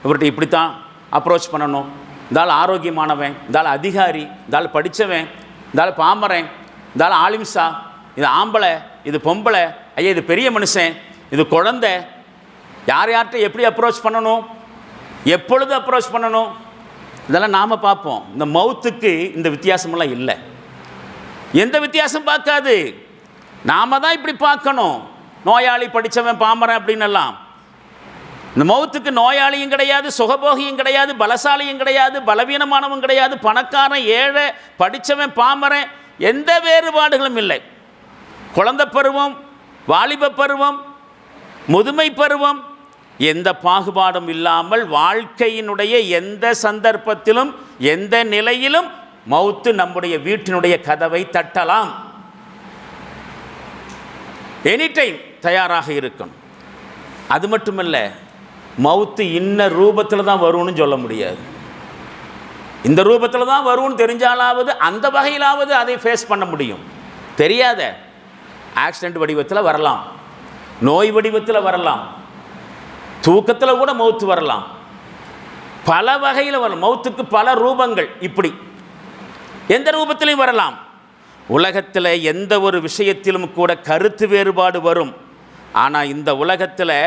இவர்கிட்ட இப்படித்தான் அப்ரோச் பண்ணணும், இந்தால் ஆரோக்கியமானவன், இந்தால் அதிகாரி, இந்தால் படித்தவன், இந்தால் பாமரன், இந்தால் ஆலிம்சா, இது ஆம்பளை, இது பொம்பளை, ஐயா இது பெரிய மனுஷன், இது குழந்தை, யார்கிட்ட எப்படி அப்ரோச் பண்ணணும், எப்பொழுது அப்ரோச் பண்ணணும், இதெல்லாம் நாம் பார்ப்போம். இந்த மௌத்துக்கு இந்த வித்தியாசமெல்லாம் இல்லை, எந்த வித்தியாசம் பார்க்காது. நாம் தான் இப்படி பார்க்கணும், நோயாளி, படித்தவன், பாமரன் அப்படின்னு எல்லாம். இந்த மௌத்துக்கு நோயாளியும் கிடையாது, சுகபோகியும் கிடையாது, பலசாலியும் கிடையாது, பலவீனமானவன் கிடையாது, பணக்காரன், ஏழை, படித்தவன், பாமரன், எந்த வேறுபாடுகளும் இல்லை. குழந்தை பருவம், வாலிப பருவம், முதுமை பருவம், எந்த பாகுபாடும் இல்லாமல் வாழ்க்கையினுடைய எந்த சந்தர்ப்பத்திலும் எந்த நிலையிலும் மௌத்து நம்முடைய வீட்டினுடைய கதவை தட்டலாம். எனி டைம் தயாராக இருக்கணும். அது மட்டுமல்ல, மௌத்து இன்ன ரூபத்தில் தான் வரும்னு சொல்ல முடியாது. இந்த ரூபத்தில் தான் வரும்னு தெரிஞ்சாலாவது அந்த வகையிலாவது அதை ஃபேஸ் பண்ண முடியும். தெரியாத ஆக்சிடெண்ட் வடிவத்தில் வரலாம், நோய் வடிவத்தில் வரலாம், தூக்கத்தில் கூட மௌத்து வரலாம், பல வகையில் வரலாம். மௌத்துக்கு பல ரூபங்கள், இப்படி எந்த ரூபத்திலையும் வரலாம். உலகத்தில் எந்த ஒரு விஷயத்திலும் கூட கருத்து வேறுபாடு வரும். ஆனால் இந்த உலகத்தில்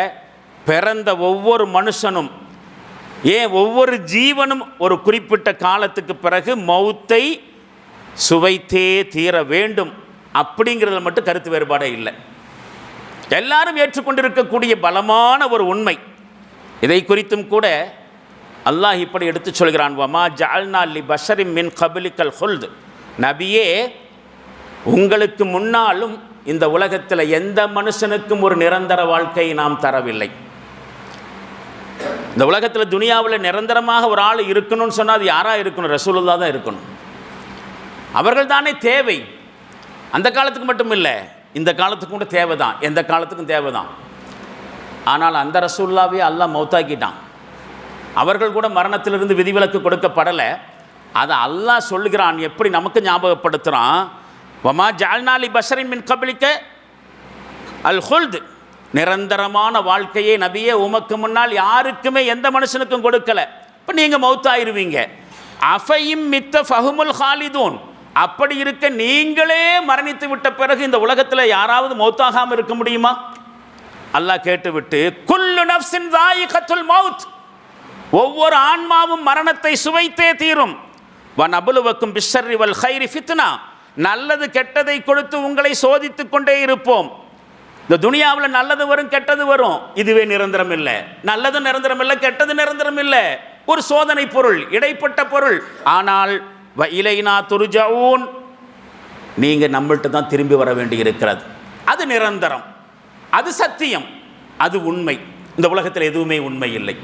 பிறந்த ஒவ்வொரு மனுஷனும், ஏன் ஒவ்வொரு ஜீவனும் ஒரு குறிப்பிட்ட காலத்துக்கு பிறகு மௌத்தை சுவைத்தே தீர வேண்டும் அப்படிங்கிறதுல மட்டும் கருத்து வேறுபாடே இல்லை. எல்லாரும் ஏற்றுக்கொண்டிருக்கக்கூடிய பலமான ஒரு உண்மை. இதை குறித்தும் கூட அல்லாஹ் இப்படி எடுத்து சொல்கிறான், வமா ஜஅல்னா லி பஷரின் மின் கபிலிக்கல் ஹுல்த். நபியே, உங்களுக்கு முன்னாலும் இந்த உலகத்தில் எந்த மனுஷனுக்கும் ஒரு நிரந்தர வாழ்க்கையை நாம் தரவில்லை. இந்த உலகத்தில் துனியாவில் நிரந்தரமாக ஒரு ஆள் இருக்கணும்னு சொன்னால் அது யாராக இருக்கணும்? ரசூலுல்லாஹ் தான் இருக்கணும். அவர்கள் தானே தேவை. அந்த காலத்துக்கு மட்டும் இல்லை, இந்த காலத்துக்கும் கூட தேவை தான், எந்த காலத்துக்கும் தேவை தான். ஆனால் அந்த ரசூலுல்லாஹ்வே அல்லாஹ் மௌத்தாக்கிட்டான். அவர்கள் கூட மரணத்திலிருந்து விதிவிலக்கு கொடுக்கப்படலை. அதை அல்லாஹ் சொல்லுகிறான். எப்படி நமக்கு ஞாபகப்படுத்துகிறான், வமா ஜஅல்னா லி பஷரின் மின் கபிலிக்க அல் ஹுல்த். நிரந்தரமான வாழ்க்கையை நபியே உமக்கு முன்னால் யாருக்குமே எந்த மனுஷனுக்கும் கொடுக்கல. இப்போ நீங்கள் மௌத்தாயிருவீங்க. அஃபையும் மித்த ஃபஹுமுல் ஹாலிதூன். அப்படி இருக்க நீங்களே மரணித்து விட்ட பிறகு இந்த உலகத்தில் யாராவது மௌத்தாகாமல் இருக்க முடியுமா? அல்லாஹ் கேட்டுவிட்டு, குல்லு நஃப்ஸின் ஸாயிகத்துல் மௌத். ஒவ்வொரு ஆன்மாவும் மரணத்தை சுவைத்தே தீரும். வநபுலுவக்கும் பிஷ்ஷர்ரி வல் கைரி ஃபித்னா. நல்லது கெட்டதை கொடுத்து உங்களை சோதித்து கொண்டே இருப்போம். இந்த துனியாவில் நல்லது வரும், கெட்டது வரும். இதுவே நிரந்தரம் இல்லை. நல்லது நிரந்தரம் இல்லை, கெட்டது நிரந்தரம் இல்லை. ஒரு சோதனை பொருள், இடைப்பட்ட பொருள். ஆனால் இலைனா துர்ஜஊன், நீங்கள் நம்மள்கிட்ட தான் திரும்பி வர வேண்டி இருக்கிறது. அது நிரந்தரம், அது சத்தியம், அது உண்மை. இந்த உலகத்தில் எதுவுமே உண்மை இல்லை.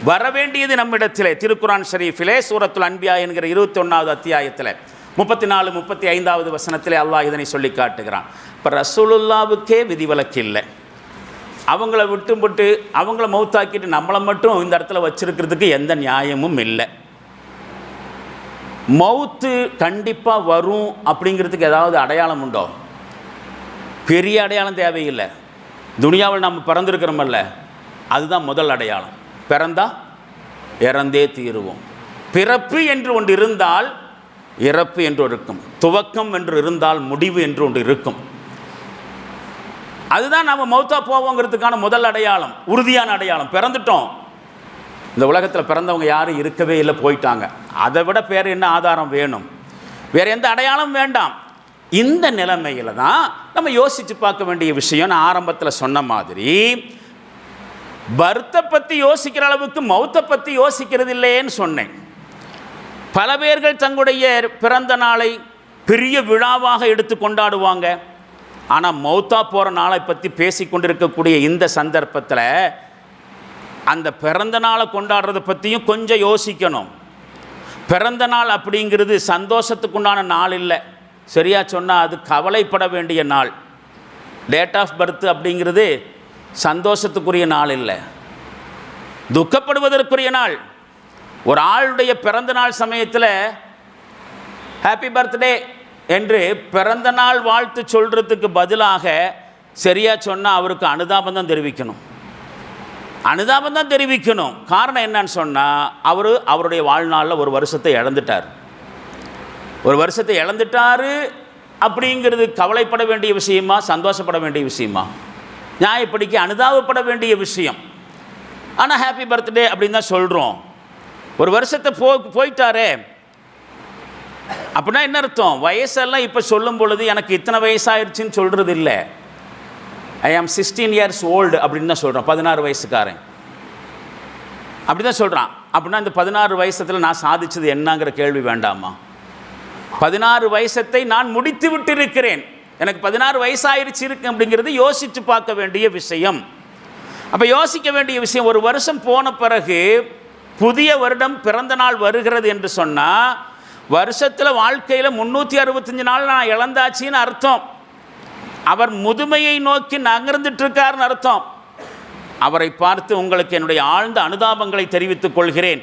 வரவேண்டியது நம்மிடத்திலே. திருக்குரான் ஷரீஃபிலே சூரத்துல் அன்பியா என்கிற 21வது அத்தியாயத்தில் 34, 35வது வசனத்திலே அல்லாஹ் இதனை சொல்லி காட்டுகிறான். இப்போ ரசூலுல்லாவுக்கே விதிவிலக்கு இல்லை. அவங்கள விட்டு அவங்கள மௌத்தாக்கிட்டு நம்மளை மட்டும் இந்த இடத்துல வச்சிருக்கிறதுக்கு எந்த நியாயமும் இல்லை. மௌத்து கண்டிப்பாக வரும் அப்படிங்கிறதுக்கு ஏதாவது அடையாளம் உண்டோ? பெரிய அடையாளம் தேவையில்லை. துனியாவில் நம்ம பிறந்திருக்கிறோமல்ல, அதுதான் முதல் அடையாளம். பிறந்தா இறந்தே தீருவோம். பிறப்பு என்று ஒன்று இருந்தால் இறப்பு என்று இருக்கும். துவக்கம் என்று இருந்தால் முடிவு என்று ஒன்று இருக்கும். அதுதான் நம்ம மௌத்தா போவோங்கிறதுக்கான முதல் அடையாளம், உறுதியான அடையாளம். பிறந்துட்டோம். இந்த உலகத்தில் பிறந்தவங்க யாரும் இருக்கவே இல்லை, போயிட்டாங்க. அதை விட வேறு என்ன ஆதாரம் வேணும்? வேறு எந்த அடையாளம் வேண்டாம். இந்த நிலைமையில் தான் நம்ம யோசித்து பார்க்க வேண்டிய விஷயம். நான் ஆரம்பத்தில் சொன்ன மாதிரி பர்த்தை பற்றி யோசிக்கிற அளவுக்கு மௌத்தை பற்றி யோசிக்கிறது இல்லையேன்னு சொன்னேன். பல பேர்கள் தங்களுடைய பிறந்த நாளை பெரிய விழாவாக எடுத்து கொண்டாடுவாங்க. ஆனால் மௌத்தா போகிற நாளை பற்றி பேசி கொண்டிருக்கக்கூடிய இந்த சந்தர்ப்பத்தில் அந்த பிறந்த நாளை கொண்டாடுறதை பற்றியும் கொஞ்சம் யோசிக்கணும். பிறந்த நாள் அப்படிங்கிறது சந்தோஷத்துக்குண்டான நாள் இல்லை. சரியாக சொன்னால் அது கவலைப்பட வேண்டிய நாள். டேட் ஆஃப் பர்த் அப்படிங்கிறது சந்தோஷத்துக்குரிய நாள் இல்லை, துக்கப்படுவதற்குரிய நாள். ஒரு ஆளுடைய பிறந்த நாள் சமயத்தில் ஹாப்பி பர்த்டே என்று பிறந்த நாள் வாழ்த்து சொல்கிறதுக்கு பதிலாக சரியாக சொன்னால் அவருக்கு அனுதாபம் தான் தெரிவிக்கணும். அனுதாபம் தான் தெரிவிக்கணும். காரணம் என்னன்னு சொன்னால் அவருடைய வாழ்நாளில் ஒரு வருஷத்தை இழந்துட்டார். ஒரு வருஷத்தை இழந்துட்டார் அப்படிங்கிறது கவலைப்பட வேண்டிய விஷயமா, சந்தோஷப்பட வேண்டிய விஷயமா? நியாயப்படிக்கு அனுதாபப்பட வேண்டிய விஷயம். ஆனால் ஹாப்பி பர்த்டே அப்படின்னு தான் சொல்கிறோம். ஒரு வருஷத்தை போயிட்டாரே அப்படின்னா என்ன அர்த்தம்? வயசெல்லாம் இப்போ சொல்லும் பொழுது எனக்கு இத்தனை வயசாகிடுச்சின்னு சொல்கிறது இல்லை. ஐ ஆம் 16 years old அப்படின்னு தான் சொல்கிறான். 16 வயசுக்காரன் அப்படி தான் சொல்கிறான். அப்படின்னா இந்த 16 வயசத்தில் நான் சாதித்தது என்னங்கிற கேள்வி வேண்டாமா? 16 வயசத்தை நான் முடித்து விட்டிருக்கிறேன், எனக்கு 16 வயசாயிருச்சு இருக்கு அப்படிங்கிறது யோசித்து பார்க்க வேண்டிய விஷயம். அப்போ யோசிக்க வேண்டிய விஷயம், ஒரு வருஷம் போன பிறகு புதிய வருடம் பிறந்த நாள் வருகிறது என்று சொன்னால் வருஷத்தில் வாழ்க்கையில் 365 நாள் நான் இழந்தாச்சின்னு அர்த்தம். அவர் முதுமையை நோக்கி நகர்ந்துட்டுருக்காருன்னு அர்த்தம். அவரை பார்த்து உங்களுக்கு என்னுடைய ஆழ்ந்த அனுதாபங்களை தெரிவித்துக் கொள்கிறேன்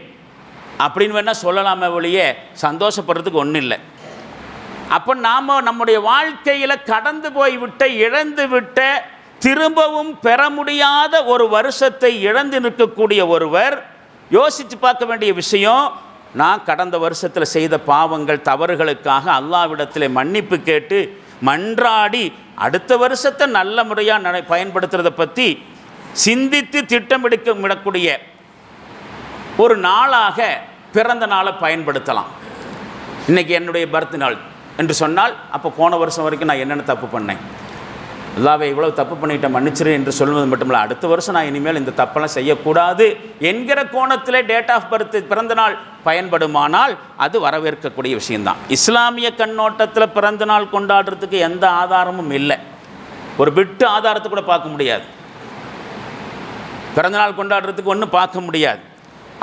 அப்படின்னு வேணால் சொல்லலாமே ஒழிய சந்தோஷப்படுறதுக்கு ஒன்றும் இல்லை. அப்போ நாம் நம்முடைய வாழ்க்கையில் கடந்து போய்விட்ட, இழந்து விட்ட திரும்பவும் பெற முடியாத ஒரு வருஷத்தை இழந்து நிற்கக்கூடிய ஒருவர் யோசித்து பார்க்க வேண்டிய விஷயம், நான் கடந்த வருஷத்தில் செய்த பாவங்கள் தவறுகளுக்காக அல்லாஹ்விடத்தில் மன்னிப்பு கேட்டு மன்றாடி அடுத்த வருஷத்தை நல்ல முறையாக பயன்படுத்துறதை பற்றி சிந்தித்து திட்டமிடக்கூடிய ஒரு நாளாக பிறந்த நாளை பயன்படுத்தலாம். இன்றைக்கி என்னுடைய பர்த் நாள் என்று சொன்னால், அப்போ போன வருஷம் வரைக்கும் நான் என்னென்ன தப்பு பண்ணேன், அல்லாஹ்வே இவ்வளவு தப்பு பண்ணிட்டேன் மன்னிச்சிரு என்று சொல்வது மட்டுமில்லை, அடுத்த வருஷம் நான் இனிமேல் இந்த தப்பெல்லாம் செய்யக்கூடாது என்கிற கோணத்தில் டேட் ஆஃப் பர்த் பிறந்த நாள் பயன்படுமானால் அது வரவேற்கக்கூடிய விஷயம்தான். இஸ்லாமிய கண்ணோட்டத்தில் பிறந்த நாள் கொண்டாடுறதுக்கு எந்த ஆதாரமும் இல்லை. ஒரு பிட்டு ஆதாரத்தை கூட பார்க்க முடியாது. பிறந்தநாள் கொண்டாடுறதுக்கு ஒன்றும் பார்க்க முடியாது.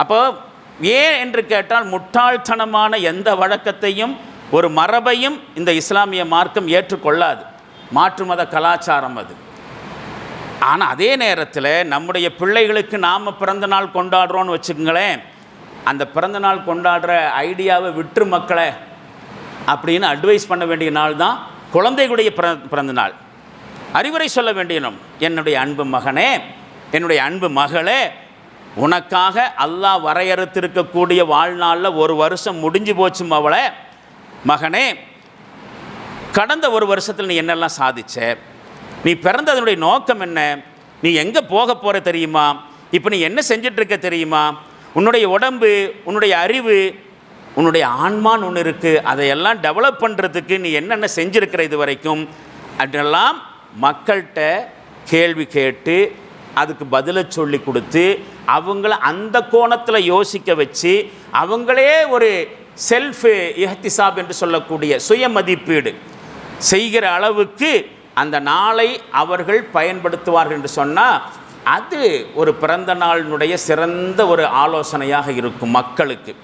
அப்போ ஏன் என்று கேட்டால், முட்டாள்தனமான எந்த வழக்கத்தையும் ஒரு மரபையும் இந்த இஸ்லாமிய மார்க்கம் ஏற்றுக்கொள்ளாது. மாற்று மத கலாச்சாரம் அது. ஆனால் அதே நேரத்தில் நம்முடைய பிள்ளைகளுக்கு நாம் பிறந்த நாள் கொண்டாடுறோன்னு வச்சுக்கோங்களேன், அந்த பிறந்த நாள் கொண்டாடுற ஐடியாவை விட்டு மக்களை அப்படின்னு அட்வைஸ் பண்ண வேண்டிய நாள் தான் குழந்தைகளுடைய பிறந்த நாள். அறிவுரை சொல்ல வேண்டிய நாள். என்னுடைய அன்பு மகனே, என்னுடைய அன்பு மகளே, உனக்காக அல்லாஹ் வரையறுத்திருக்கக்கூடிய வாழ்நாளில் ஒரு வருஷம் முடிஞ்சு போச்சும் அவளை மகனே, கடந்த ஒரு வருஷத்தில் நீ என்னெல்லாம் சாதிச்ச, நீ பிறந்ததனுடைய நோக்கம் என்ன, நீ எங்கே போக போகிற தெரியுமா, இப்போ நீ என்ன செஞ்சிட்ருக்க தெரியுமா, உன்னுடைய உடம்பு, உன்னுடைய அறிவு, உன்னுடைய ஆன்மான்னு ஒன்று இருக்குது, அதையெல்லாம் டெவலப் பண்ணுறதுக்கு நீ என்னென்ன செஞ்சுருக்கிற இது வரைக்கும், அதெல்லாம் மக்கள்கிட்ட கேள்வி கேட்டு அதுக்கு பதிலை சொல்லி கொடுத்து அவங்கள அந்த கோணத்தில் யோசிக்க வச்சு அவங்களே ஒரு செல்ஃப் இஹ்திசாப் என்று சொல்லக்கூடிய சுய மதிப்பீடு செய்கிற அளவுக்கு அந்த நாளை அவர்கள் பயன்படுத்துவார்கள் என்று சொன்னால் அது ஒரு பிறந்த நாளினுடைய சிறந்த ஒரு ஆலோசனையாக இருக்கும். மக்களுக்கு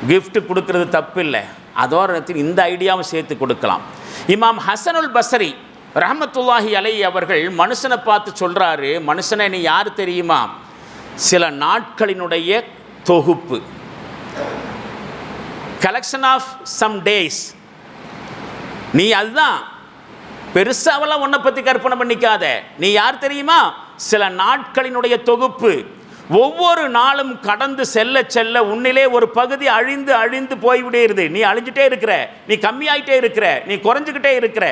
கிஃப்ட் கொடுக்கறது தப்பில்லை, அதோட இந்த ஐடியாவை சேர்த்து கொடுக்கலாம். இமாம் ஹசனுல் பஸ்ரி ரஹ்மத்துல்லாஹி அலைஹி அவர்கள் மனுஷனை பார்த்து சொல்கிறாரு, மனுஷனை நீ யார் தெரியுமா, சில நாட்களினுடைய தொகுப்பு, கலெக்ஷன் ஆஃப் சம் டேஸ். நீ அதுதான், பெருசாவெல்லாம் உன்னை பற்றி கற்பனை பண்ணிக்காத, நீ யார் தெரியுமா, சில நாட்களினுடைய தொகுப்பு. ஒவ்வொரு நாளும் கடந்து செல்ல செல்ல உன்னிலே ஒரு பகுதி அழிந்து அழிந்து போய்விடுகிறது. நீ அழிஞ்சிட்டே இருக்கிற, நீ கம்மியாயிட்டே இருக்கிற, நீ குறைஞ்சிக்கிட்டே இருக்கிற,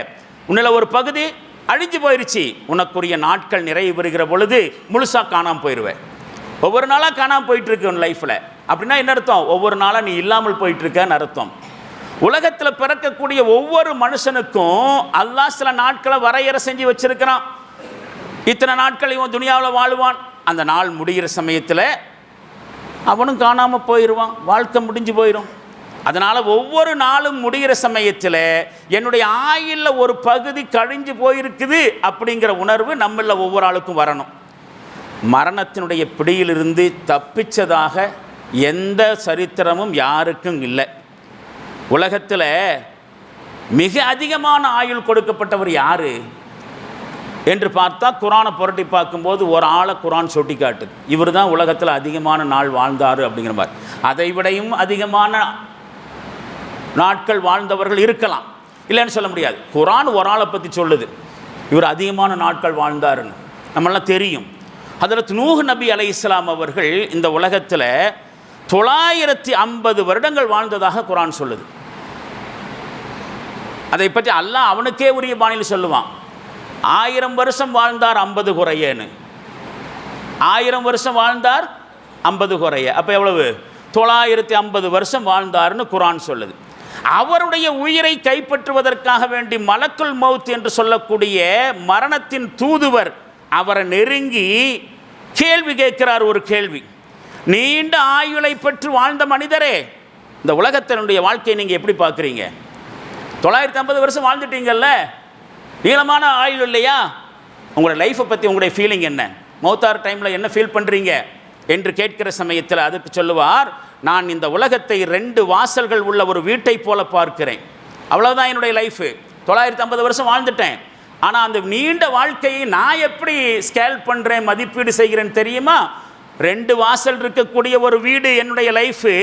உன்னில் ஒரு பகுதி அழிஞ்சு போயிடுச்சு. உனக்குரிய நாட்கள் நிறைவு பெறுகிற பொழுது முழுசாக காணாமல் போயிடுவேன். ஒவ்வொரு நாளாக காணாமல் போயிட்டுருக்கு உன் லைஃப்பில். அப்படின்னா என்ன அர்த்தம்? ஒவ்வொரு நாளாக நீ இல்லாமல் போயிட்டுருக்கன்னு அர்த்தம். உலகத்தில் பிறக்கக்கூடிய ஒவ்வொரு மனுஷனுக்கும் அல்லாஹ் சில நாட்களை வரையறை செஞ்சு வச்சிருக்கிறான். இத்தனை நாட்கள் இவன் துனியாவில் வாழ்வான். அந்த நாள் முடிகிற சமயத்தில் அவனும் காணாமல் போயிடுவான், வாழ்க்கை முடிஞ்சு போயிடும். அதனால் ஒவ்வொரு நாளும் முடிகிற சமயத்தில் என்னுடைய ஆயுளில் ஒரு பகுதி கழிஞ்சு போயிருக்குது அப்படிங்கிற உணர்வு நம்மள ஒவ்வொரு ஆளுக்கும் வரணும். மரணத்தினுடைய பிடியிலிருந்து தப்பிச்சதாக எந்த சரித்திரமும் யாருக்கும் இல்லை. உலகத்தில் மிக அதிகமான ஆயுள் கொடுக்கப்பட்டவர் யார் என்று பார்த்தா, குரானை புரட்டி பார்க்கும்போது ஒரு ஆளை குரான் சுட்டி காட்டுது, இவர் தான் உலகத்தில் அதிகமான நாள் வாழ்ந்தார் அப்படிங்கிற மாதிரி. அதை விடையும் அதிகமான நாட்கள் வாழ்ந்தவர்கள் இருக்கலாம், இல்லைன்னு சொல்ல முடியாது. குரான் ஒரு ஆளை பற்றி சொல்லுது, இவர் அதிகமான நாட்கள் வாழ்ந்தாருன்னு நம்மளாம் தெரியும். ஹதரத் நூஹ் நபி அலைஹிஸ்ஸலாம் அவர்கள் இந்த உலகத்தில் 950 வருடங்கள் வாழ்ந்ததாக குரான் சொல்லுது. அதை பற்றி அல்லாஹ் அவனுக்கே உரிய பாணியில் சொல்லுவான். 1000 வருஷம் வாழ்ந்தார் 50 குறையன்னு. 1000 வருஷம் வாழ்ந்தார் 50 குறைய, அப்போ எவ்வளவு? 950 வருஷம் வாழ்ந்தார்னு குரான் சொல்லுது. அவருடைய உயிரை கைப்பற்றுவதற்காக வேண்டி மலக்குல் மௌத் என்று சொல்லக்கூடிய மரணத்தின் தூதுவர் அவரை நெருங்கி கேள்வி கேட்கிறார். ஒரு கேள்வி, நீண்ட ஆயுளை பெற்று வாழ்ந்த மனிதரே, இந்த உலகத்தினுடைய வாழ்க்கையை நீங்கள் எப்படி பார்க்குறீங்க? 950 வருஷம் வாழ்ந்துட்டீங்கல்ல, நீளமான ஆயுள் இல்லையா? உங்களோட லைஃப்பை பற்றி உங்களுடைய ஃபீலிங் என்ன? மௌத்தார் டைமில் என்ன ஃபீல் பண்ணுறீங்க என்று கேட்கிற சமயத்தில் அதுக்கு சொல்லுவார், நான் இந்த உலகத்தை 2 வாசல்கள் உள்ள ஒரு வீட்டை போல பார்க்கிறேன். அவ்வளோதான் என்னுடைய லைஃபு. 950 வருஷம் வாழ்ந்துட்டேன். ஆனால் அந்த நீண்ட வாழ்க்கையை நான் எப்படி ஸ்கேல் பண்ணுறேன், மதிப்பீடு செய்கிறேன் தெரியுமா? 2 வாசல் இருக்கக்கூடிய ஒரு வீடு என்னுடைய லைஃபு.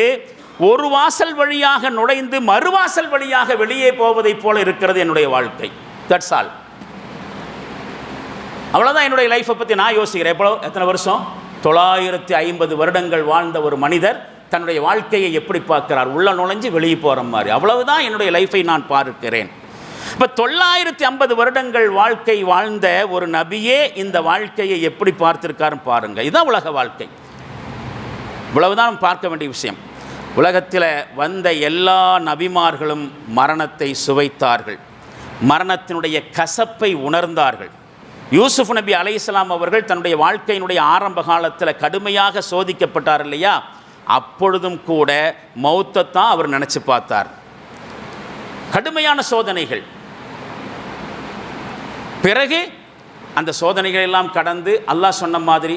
ஒரு வாசல் வழியாக நுழைந்து மறுவாசல் வழியாக வெளியே போவதை போல இருக்கிறது என்னுடைய வாழ்க்கை. That's all. அவ்வளோதான் என்னுடைய லைஃப்பை பற்றி நான் யோசிக்கிறேன். எத்தனை வருஷம்? 950 வருடங்கள் வாழ்ந்த ஒரு மனிதர் தன்னுடைய வாழ்க்கையை எப்படி பார்க்கிறார்? உள்ள நுழைஞ்சு வெளியே போகிற மாதிரி. அவ்வளவுதான் என்னுடைய லைஃப்பை நான் பார்க்கிறேன். இப்போ 950 வருடங்கள் வாழ்க்கை வாழ்ந்த ஒரு நபியே இந்த வாழ்க்கையை எப்படி பார்த்திருக்காருன்னு பாருங்கள். இதுதான் உலக வாழ்க்கை. இவ்வளவுதான் பார்க்க வேண்டிய விஷயம். உலகத்தில் வந்த எல்லா நபிமார்களும் மரணத்தை சுவைத்தார்கள், மரணத்தினுடைய கசப்பை உணர்ந்தார்கள். யூசுப் நபி அலைஹிஸ்ஸலாம் அவர்கள் தன்னுடைய வாழ்க்கையினுடைய ஆரம்ப காலத்தில் கடுமையாக சோதிக்கப்பட்டார் இல்லையா? அப்பொழுதும் கூட மௌத்தை தான் அவர் நினச்சி பார்த்தார். கடுமையான சோதனைகள். பிறகு அந்த சோதனைகள் எல்லாம் கடந்து அல்லாஹ் சொன்ன மாதிரி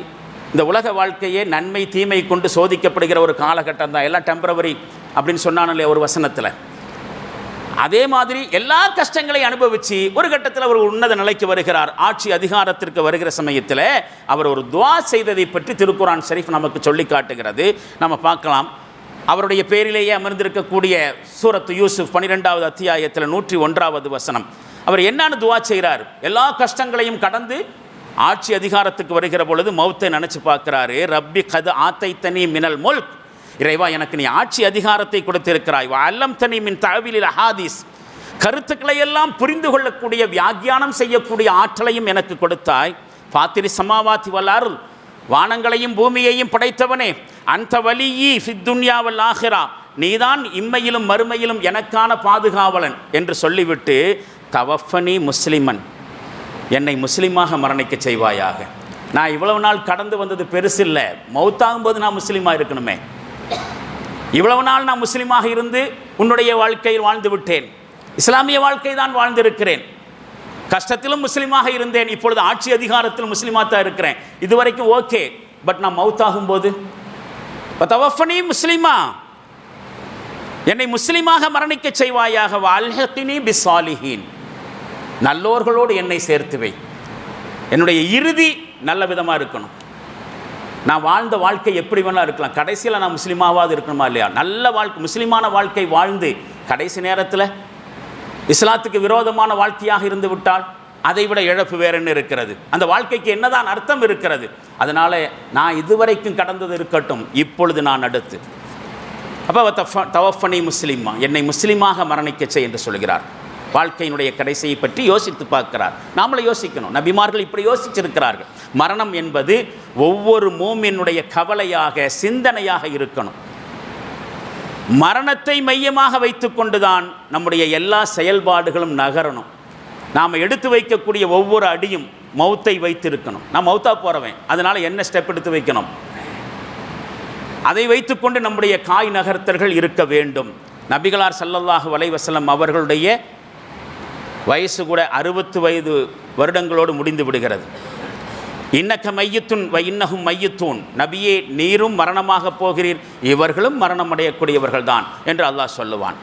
இந்த உலக வாழ்க்கையே நன்மை தீமை கொண்டு சோதிக்கப்படுகிற ஒரு காலகட்டம் தான். எல்லாம் டெம்பரவரி அப்படின்னு சொன்னானே ஒரு வசனத்தில். அதே மாதிரி எல்லா கஷ்டங்களையும் அனுபவித்து ஒரு கட்டத்தில் அவர் உன்னத நிலைக்கு வருகிறார். ஆட்சி அதிகாரத்திற்கு வருகிற சமயத்தில் அவர் ஒரு துவா செய்ததை பற்றி திருக்குர்ஆன் ஷரீஃப் நமக்கு சொல்லி காட்டுகிறது. நம்ம பார்க்கலாம். அவருடைய பேரிலேயே அமர்ந்திருக்கக்கூடிய சூரத்து யூசுப் 12வது அத்தியாயத்தில் 101வது வசனம். அவர் என்னன்னு துவா செய்கிறார்? எல்லா கஷ்டங்களையும் கடந்து ஆட்சி அதிகாரத்துக்கு வருகிற பொழுது மௌத்தை நினச்சி பார்க்குறாரு. ரப்பி கது ஆத்தைத்தனி மினல் முல்க், இறைவா எனக்கு நீ ஆட்சி அதிகாரத்தை கொடுத்திருக்கிறாய். அல்லம் தனி மின் தஅவீலில் அஹாதீஸ், கருத்துக்களை எல்லாம் புரிந்து கொள்ளக்கூடிய வியாக்கியானம் செய்யக்கூடிய ஆற்றலையும் எனக்கு கொடுத்தாய். ஃபாத்திரி சமாவாத்தி வல் அர்ள், வானங்களையும் பூமியையும் படைத்தவனே. அந்த வலியி ஃபித் துன்யா வல் ஆஹிரா, நீதான் இம்மையிலும் மறுமையிலும் எனக்கான பாதுகாவலன் என்று சொல்லிவிட்டு தவஃபனி முஸ்லிமன், என்னை முஸ்லீமாக மரணிக்க செய்வாயாக. நான் இவ்வளவு நாள் கடந்து வந்தது பெருசில்லை, மௌத்தாகும்போது நான் முஸ்லீமாக இருக்கணுமே. இவ்வளவு நாள் நான் முஸ்லீமாக இருந்து உன்னுடைய வாழ்க்கையில் வாழ்ந்து விட்டேன், இஸ்லாமிய வாழ்க்கை தான் வாழ்ந்திருக்கிறேன். கஷ்டத்திலும் முஸ்லீமாக இருந்தேன், இப்பொழுது ஆட்சி அதிகாரத்தில் முஸ்லீமாக தான் இருக்கிறேன். இதுவரைக்கும் ஓகே. பட் நான் மௌத்தாகும்போது தவஃபனி முஸ்லிமா, என்னை முஸ்லீமாக மரணிக்க செய்வாயாக. அல்ஹிக்னி பிஸ்ஸாலிஹீன், நல்லோர்களோடு என்னை சேர்த்து வை. என்னுடைய இறுதி நல்ல விதமாக இருக்கணும். நான் வாழ்ந்த வாழ்க்கை எப்படி வேணால் இருக்கலாம், கடைசியில் நான் முஸ்லீமாவது இருக்கணுமா இல்லையா? நல்ல வாழ்க்கை, முஸ்லீமான வாழ்க்கை வாழ்ந்து கடைசி நேரத்தில் இஸ்லாத்துக்கு விரோதமான வாழ்க்கையாக இருந்து விட்டால் அதை விட இழப்பு வேறுன்னு இருக்கிறது. அந்த வாழ்க்கைக்கு என்னதான் அர்த்தம் இருக்கிறது? அதனால் நான் இதுவரைக்கும் கடந்தது இருக்கட்டும், இப்பொழுது நான் அடுத்து. அப்போ தவஃபனி முஸ்லிமா, என்னை முஸ்லீமாக மரணிக்க செய் என்று சொல்கிறார். வாழ்க்கையினுடைய கடைசியை பற்றி யோசித்து பார்க்கிறார். நாமளை யோசிக்கணும். நபிமார்கள் இப்படி யோசிச்சிருக்கிறார்கள். மரணம் என்பது ஒவ்வொரு மூமினுடைய கவலையாக, சிந்தனையாக இருக்கணும். மரணத்தை மையமாக வைத்து கொண்டுதான் நம்முடைய எல்லா செயல்பாடுகளும் நகரணும். நாம் எடுத்து வைக்கக்கூடிய ஒவ்வொரு அடியும் மௌத்தை வைத்திருக்கணும். நான் மௌத்தா போகிறவன், அதனால் என்ன ஸ்டெப் எடுத்து வைக்கணும், அதை வைத்துக்கொண்டு நம்முடைய காய் நகர்த்தல்கள் இருக்க வேண்டும். நபிகளார் ஸல்லல்லாஹு அலைஹி வஸல்லம் அவர்களுடைய வயசு கூட 60 வருடங்களோடு முடிந்து விடுகிறது. இன்னக்க மையத்துன் வ இன்னஹும் மையத்தூன், நபியே நீரும் மரணமாக போகிறீர், இவர்களும் மரணம் அடையக்கூடியவர்கள் தான் என்று அல்லாஹ் சொல்லுவான்.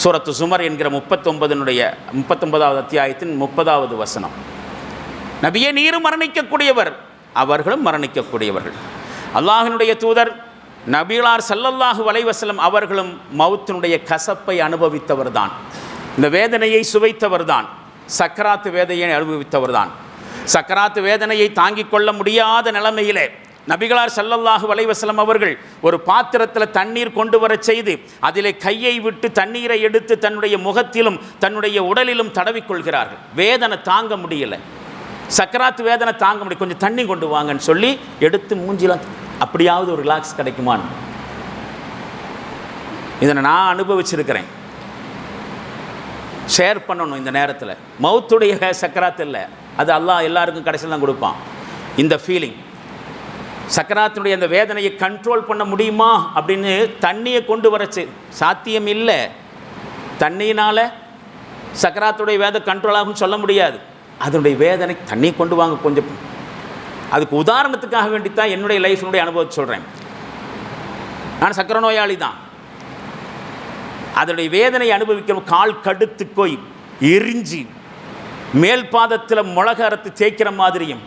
சூரத்து சுமர் என்கிற 39வது அத்தியாயத்தின் 30வது வசனம். நபியே நீரும் மரணிக்கக்கூடியவர், அவர்களும் மரணிக்கக்கூடியவர்கள். அல்லாஹினுடைய தூதர் நபிகளார் ஸல்லல்லாஹு அலைஹி வஸல்லம் அவர்களும் மௌத்தினுடைய கசப்பை அனுபவித்தவர் தான், இந்த வேதனையை சுவைத்தவர் தான், சக்கராத்து வேதனையை அனுபவித்தவர் தான். சக்கராத்து வேதனையை தாங்கிக் கொள்ள முடியாத நிலைமையிலே நபிகளார் ஸல்லல்லாஹு அலைஹி வஸல்லம் அவர்கள் ஒரு பாத்திரத்தில் தண்ணீர் கொண்டு வர செய்து அதிலே கையை விட்டு தண்ணீரை எடுத்து தன்னுடைய முகத்திலும் தன்னுடைய உடலிலும் தடவிக்கொள்கிறார்கள். வேதனை தாங்க முடியலை, சக்கராத்து வேதனை தாங்க முடியும், கொஞ்சம் தண்ணி கொண்டு வாங்கன்னு சொல்லி எடுத்து மூஞ்சிலாம், அப்படியாவது ஒரு ரிலாக்ஸ் கிடைக்குமான்னு. இதனை நான் அனுபவிச்சிருக்கிறேன், ஷேர் பண்ணணும். இந்த நேரத்தில் மௌத்துடைய சக்கராத்து இல்லை, அது அல்லாஹ் எல்லாருக்கும் கடைசியில் தான் கொடுப்பான். இந்த ஃபீலிங், சக்கராத்தினுடைய அந்த வேதனையை கண்ட்ரோல் பண்ண முடியுமா அப்படின்னு தண்ணியை கொண்டு வரச்சு சாத்தியம் இல்லை. தண்ணியினால் சக்கராத்துடைய வேதனை கண்ட்ரோல் ஆகும்னு சொல்ல முடியாது. அதனுடைய வேதனை தண்ணி கொண்டு வாங்க கொஞ்சம். அதுக்கு உதாரணத்துக்காக வேண்டித்தான் என்னுடைய லைஃபினுடைய அனுபவத்தை சொல்கிறேன். நான் சக்கரை நோயாளி தான். அதனுடைய வேதனை அனுபவிக்கிற கால் கடுத்து போய் எரிஞ்சு மேல் பாதத்தில் மிளகு அரைத்து தேய்க்கிற மாதிரியும்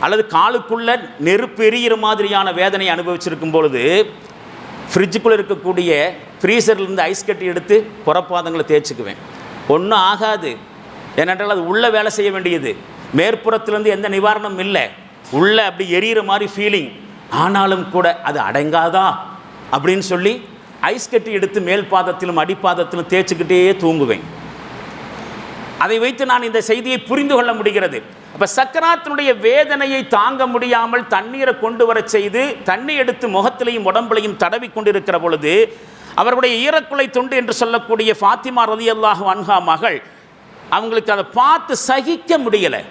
அல்லது காலுக்குள்ளே நெருப்பு எரிகிற மாதிரியான வேதனையை அனுபவிச்சிருக்கும் பொழுது ஃப்ரிட்ஜுக்குள்ளே இருக்கக்கூடிய ஃப்ரீசர்லேருந்து ஐஸ் கட்டி எடுத்து புறப்பாதங்களை தேய்ச்சிக்குவேன். ஒன்றும் ஆகாது, ஏனென்றால் அது உள்ளே வேலை செய்ய வேண்டியது. மேற்புறத்திலேருந்து எந்த நிவாரணம் இல்லை, உள்ள அப்படி எரியிற மாதிரி ஃபீலிங். ஆனாலும் கூட அது அடங்காதா அப்படின்னு சொல்லி ஐஸ் கட்டி எடுத்து மேல் பாதத்திலும் அடிப்பாதத்திலும் தேய்ச்சிக்கிட்டே தூங்குவேன். அதை வைத்து நான் இந்த செய்தியை புரிந்து கொள்ள முடிகிறது. அப்போ சக்கராத்தினுடைய வேதனையை தாங்க முடியாமல் தண்ணீரை கொண்டு வர செய்து தண்ணி எடுத்து முகத்திலையும் உடம்புலையும் தடவி கொண்டிருக்கிற பொழுது அவருடைய ஈரக்குலை தொண்டு என்று சொல்லக்கூடிய ஃபாத்திமா ரலியல்லாஹு அன்ஹா மகள், அவங்களுக்கு அதை பார்த்து சகிக்க முடியலை.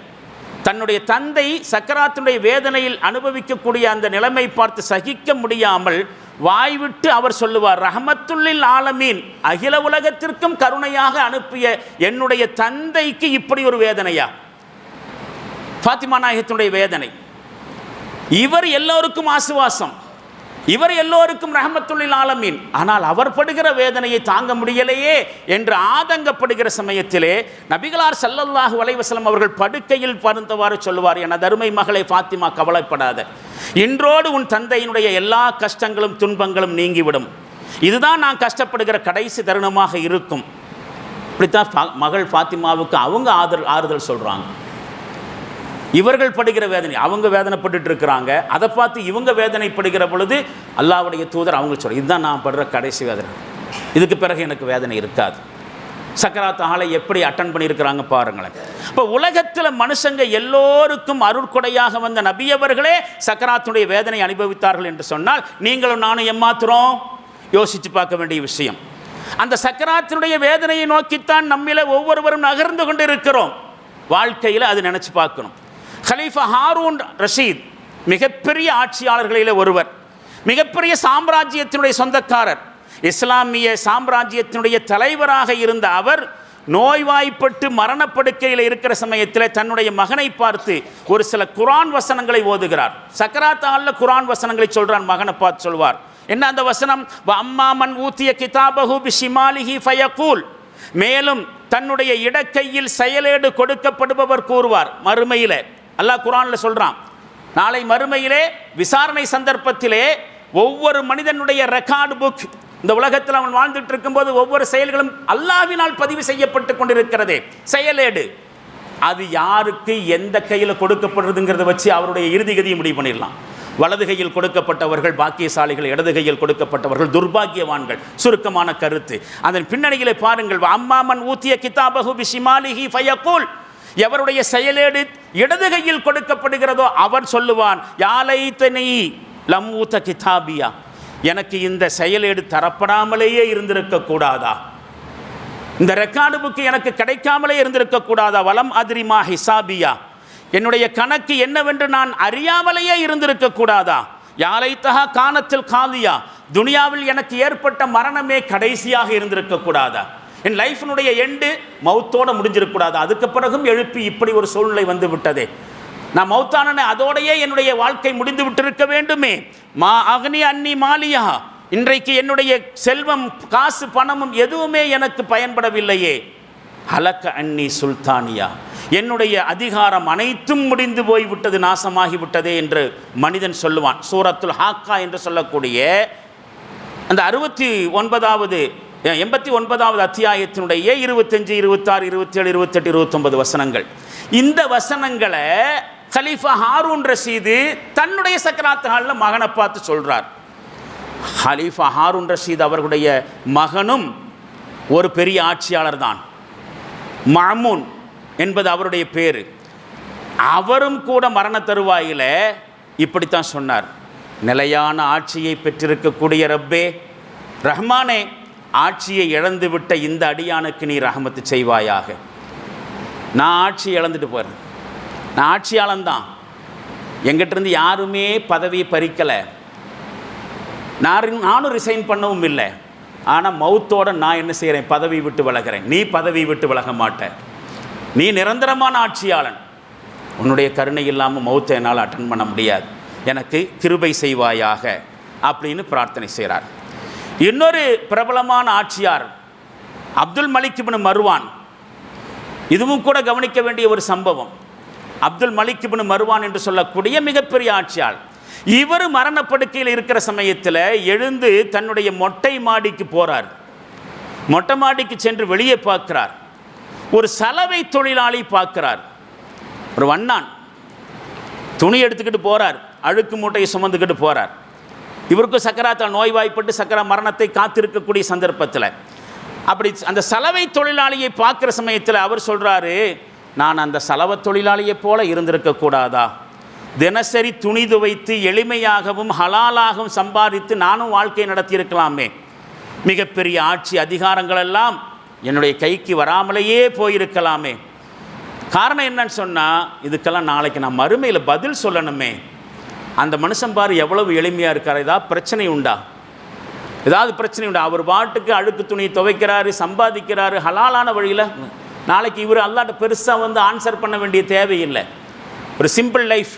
தன்னுடைய தந்தை சக்கராத்தினுடைய வேதனையில் அனுபவிக்கக்கூடிய அந்த நிலைமை பார்த்து சகிக்க முடியாமல் வாய்விட்டு அவர் சொல்லுவார், ரஹமத்துல்லில் ஆலமீன், அகில உலகத்திற்கும் கருணையாக அனுப்பிய என்னுடைய தந்தைக்கு இப்படி ஒரு வேதனையா? ஃபாத்திமா நாயகத்தினுடைய வேதனை. இவர் எல்லோருக்கும் ஆசுவாசம், இவர் எல்லோருக்கும் ரஹமத்துல்லில் ஆலமீன், ஆனால் அவர் படுகிற வேதனையை தாங்க முடியலையே என்று ஆதங்கப்படுகிற சமயத்திலே நபிகளார் ஸல்லல்லாஹு அலைஹி வஸல்லம் அவர்கள் படுக்கையில் படுத்தவாறு சொல்லுவார், என தருமை மகளே ஃபாத்திமா, கவலைப்படாத, இன்றோடு உன் தந்தையினுடைய எல்லா கஷ்டங்களும் துன்பங்களும் நீங்கிவிடும், இதுதான் நான் கஷ்டப்படுகிற கடைசி தருணமாக இருக்கும். இப்படித்தான் மகள் ஃபாத்திமாவுக்கு அவங்க ஆறுதல் சொல்கிறாங்க. இவர்கள் படுகிற வேதனை, அவங்க வேதனைப்பட்டு இருக்கிறாங்க, அதை பார்த்து இவங்க வேதனைப்படுகிற பொழுது அல்லாஹ்வுடைய தூதர் அவங்க சொல்கிறார், இதுதான் நான் படுற கடைசி வேதனை, இதுக்கு பிறகு எனக்கு வேதனை இருக்காது. சக்கராத் ஆலை எப்படி அட்டன் பண்ணியிருக்கிறாங்க பாருங்களேன். இப்போ உலகத்தில் மனுஷங்க எல்லோருக்கும் அருட்கொடையாக வந்த நபியவர்களே சக்கராத்துடைய வேதனை அனுபவித்தார்கள் என்று சொன்னால் நீங்களும் நானும் எம்மாத்திரம் யோசித்து பார்க்க வேண்டிய விஷயம். அந்த சக்கராத்தினுடைய வேதனையை நோக்கித்தான் நம்மில ஒவ்வொருவரும் நகர்ந்து கொண்டு இருக்கிறோம். வாழ்க்கையில் அது நினச்சி பார்க்கணும். கலீஃபா ஹாரூன் ரஷீத் மிகப்பெரிய ஆட்சியாளர்களில் ஒருவர், மிகப்பெரிய சாம்ராஜ்யத்தினுடைய சொந்தக்காரர், இஸ்லாமிய சாம்ராஜ்யத்தினுடைய தலைவராக இருந்த அவர் நோய்வாய்ப்பட்டு மரணப்படுக்கையில் இருக்கிற சமயத்தில் தன்னுடைய மகனை பார்த்து ஒரு சில குர்ஆன் வசனங்களை ஓதுகிறார். சக்கராத் ஆலில் குர்ஆன் வசனங்களை சொல்கிறான், மகனை பார்த்து சொல்வார். என்ன அந்த வசனம்? அம்மா மன் ஊத்திய கிதாபஹு பிஷிமாலிஹி ஃபயகூல், மேலும் தன்னுடைய இடக்கையில் செயலேடு கொடுக்கப்படுபவர் கூறுவார். மறுமையிலே அல்லாஹ் குர்ஆனில் சொல்கிறான், நாளை மறுமையிலே விசாரணை சந்தர்ப்பத்திலே ஒவ்வொரு மனிதனுடைய ரெக்கார்டு புக், இந்த உலகத்தில் அவன் வாழ்ந்துட்டு இருக்கும்போது ஒவ்வொரு செயல்களும் அல்லாஹ்வினால் பதிவு செய்யப்பட்டு கொண்டிருக்கிறதே செயலேடு, அது யாருக்கு எந்த கையில் கொடுக்கப்படுறதுங்கிறத வச்சு அவருடைய இறுதிகதியை முடிவு பண்ணிடலாம். வலது கையில் கொடுக்கப்பட்டவர்கள் பாக்கியசாலிகள், இடது கையில் கொடுக்கப்பட்டவர்கள் துர்பாக்கியவான்கள். சுருக்கமான கருத்து. அதன் பின்னணியிலே பாருங்கள், அம்மாமன் ஊத்திய கிதாபஹு பிஷிமாலிஹி ஃபயகூல், எவருடைய செயலேடு இடது கையில் கொடுக்கப்படுகிறதோ அவர் சொல்லுவான், யாலைத்தனி லம் ஊத்த கிதாபியா, எனக்கு இந்த செயலேடு தரப்படாமலேயே இருந்திருக்க கூடாதா, இந்த ரெக்கார்டு புக்கு எனக்கு கிடைக்காமலே இருந்திருக்க கூடாதா, வலம் அதிரிமா ஹிசாபியா, என்னுடைய கணக்கு என்னவென்று நான் அறியாமலேயே இருந்திருக்க கூடாதா, யாலைத்தஹா கானத்தில் காலியா, துனியாவில் எனக்கு ஏற்பட்ட மரணமே கடைசியாக இருந்திருக்க கூடாதா, என் லைஃபினுடைய எண்டு மௌத்தோடு முடிஞ்சிருக்கூடாது, அதுக்கு பிறகும் எழுப்பி இப்படி ஒரு சூழ்நிலை வந்து விட்டதே, நான் மௌத்தான அதோடையே என்னுடைய வாழ்க்கை முடிந்து விட்டிருக்க வேண்டுமே, மா அக்னி அன்னி மாலியா, இன்றைக்கு என்னுடைய செல்வம் காசு பணமும் எதுவுமே எனக்கு பயன்படவில்லையே, ஹலக்க அன்னி சுல்தானியா, என்னுடைய அதிகாரம் அனைத்தும் முடிந்து போய்விட்டது, நாசமாகிவிட்டதே என்று மனிதன் சொல்லுவான். சூரத்துல் ஹாக்கா என்று சொல்லக்கூடிய அந்த 89வது அத்தியாயத்தினுடைய 25, 26, 27, 28, 29 வசனங்கள். இந்த வசனங்களை கலீஃபா ஹாரூன் ரஷீது தன்னுடைய சக்கராத் ஹாலில் மகனை பார்த்து சொல்கிறார். கலீஃபா ஹாரூன் ரஷீத் அவர்களுடைய மகனும் ஒரு பெரிய ஆட்சியாளர் தான், மாமூன் என்பது அவருடைய பேர். அவரும் கூட மரண தருவாயில் இப்படித்தான் சொன்னார், நிலையான ஆட்சியை பெற்றிருக்கக்கூடிய ரப்பே ரஹ்மானே, ஆட்சியை இழந்துவிட்ட இந்த அடியானுக்கு நீ ரஹமத்து செய்வாயாக. நான் ஆட்சி இழந்துட்டு போகிறேன், நான் ஆட்சியாளன்தான், எங்கிட்டிருந்து யாருமே பதவியை பறிக்கலை, நானும் ரிசைன் பண்ணவும் இல்லை, ஆனால் மௌத்தோடு நான் என்ன செய்கிறேன், பதவி விட்டு விலகிறேன், நீ பதவி விட்டு விலக மாட்டேன், நீ நிரந்தரமான ஆட்சியாளன், உன்னுடைய கருணை இல்லாமல் மௌத்தை என்னால் அட்டன் பண்ண முடியாது, எனக்கு கிருபை செய்வாயாக அப்படின்னு பிரார்த்தனை செய்கிறார். இன்னொரு பிரபலமான ஆட்சியார் அப்துல் மலிக் இப்னு மர்வான், இதுவும் கூட கவனிக்க வேண்டிய ஒரு சம்பவம். அப்துல் மலிக் இப்னு மர்வான் என்று சொல்லக்கூடிய மிகப்பெரிய ஆட்சியாளர், இவர் மரணப்படுக்கையில் இருக்கிற சமயத்தில் எழுந்து தன்னுடைய மொட்டை மாடிக்கு போகிறார். மொட்டை மாடிக்கு சென்று வெளியே பார்க்கிறார், ஒரு சலவை தொழிலாளி பார்க்கிறார். ஒரு வண்ணான் துணி எடுத்துக்கிட்டு போகிறார், அழுக்கு மூட்டையை சுமந்துக்கிட்டு போகிறார். இவருக்கும் சக்கராத்தால் நோய்வாய்ப்பட்டு சக்கர மரணத்தை காத்திருக்கக்கூடிய சந்தர்ப்பத்தில் அப்படி அந்த சலவை தொழிலாளியை பார்க்குற சமயத்தில் அவர் சொல்கிறாரு, நான் அந்த சலவை தொழிலாளியைப் போல இருந்திருக்கக்கூடாதா? தினசரி துணி துவைத்து எளிமையாகவும் ஹலாலாகவும் சம்பாதித்து நானும் வாழ்க்கையை நடத்தியிருக்கலாமே. மிகப்பெரிய ஆட்சி அதிகாரங்களெல்லாம் என்னுடைய கைக்கு வராமலேயே போயிருக்கலாமே. காரணம் என்னன்னு சொன்னால், இதுக்கெல்லாம் நாளைக்கு நான் மறுமையில் பதில் சொல்லணுமே. அந்த மனுஷன் பாரு எவ்வளவு எளிமையாக இருக்கார். ஏதாவது பிரச்சனை உண்டா? ஏதாவது பிரச்சனை உண்டா? அவர் பாட்டுக்கு அழுக்கு துணியை துவைக்கிறாரு, சம்பாதிக்கிறாரு ஹலாலான வழியில். நாளைக்கு இவர் அல்லாட்ட பெருசாக ஆன்சர் பண்ண வேண்டிய தேவையில்லை. ஒரு சிம்பிள் லைஃப்,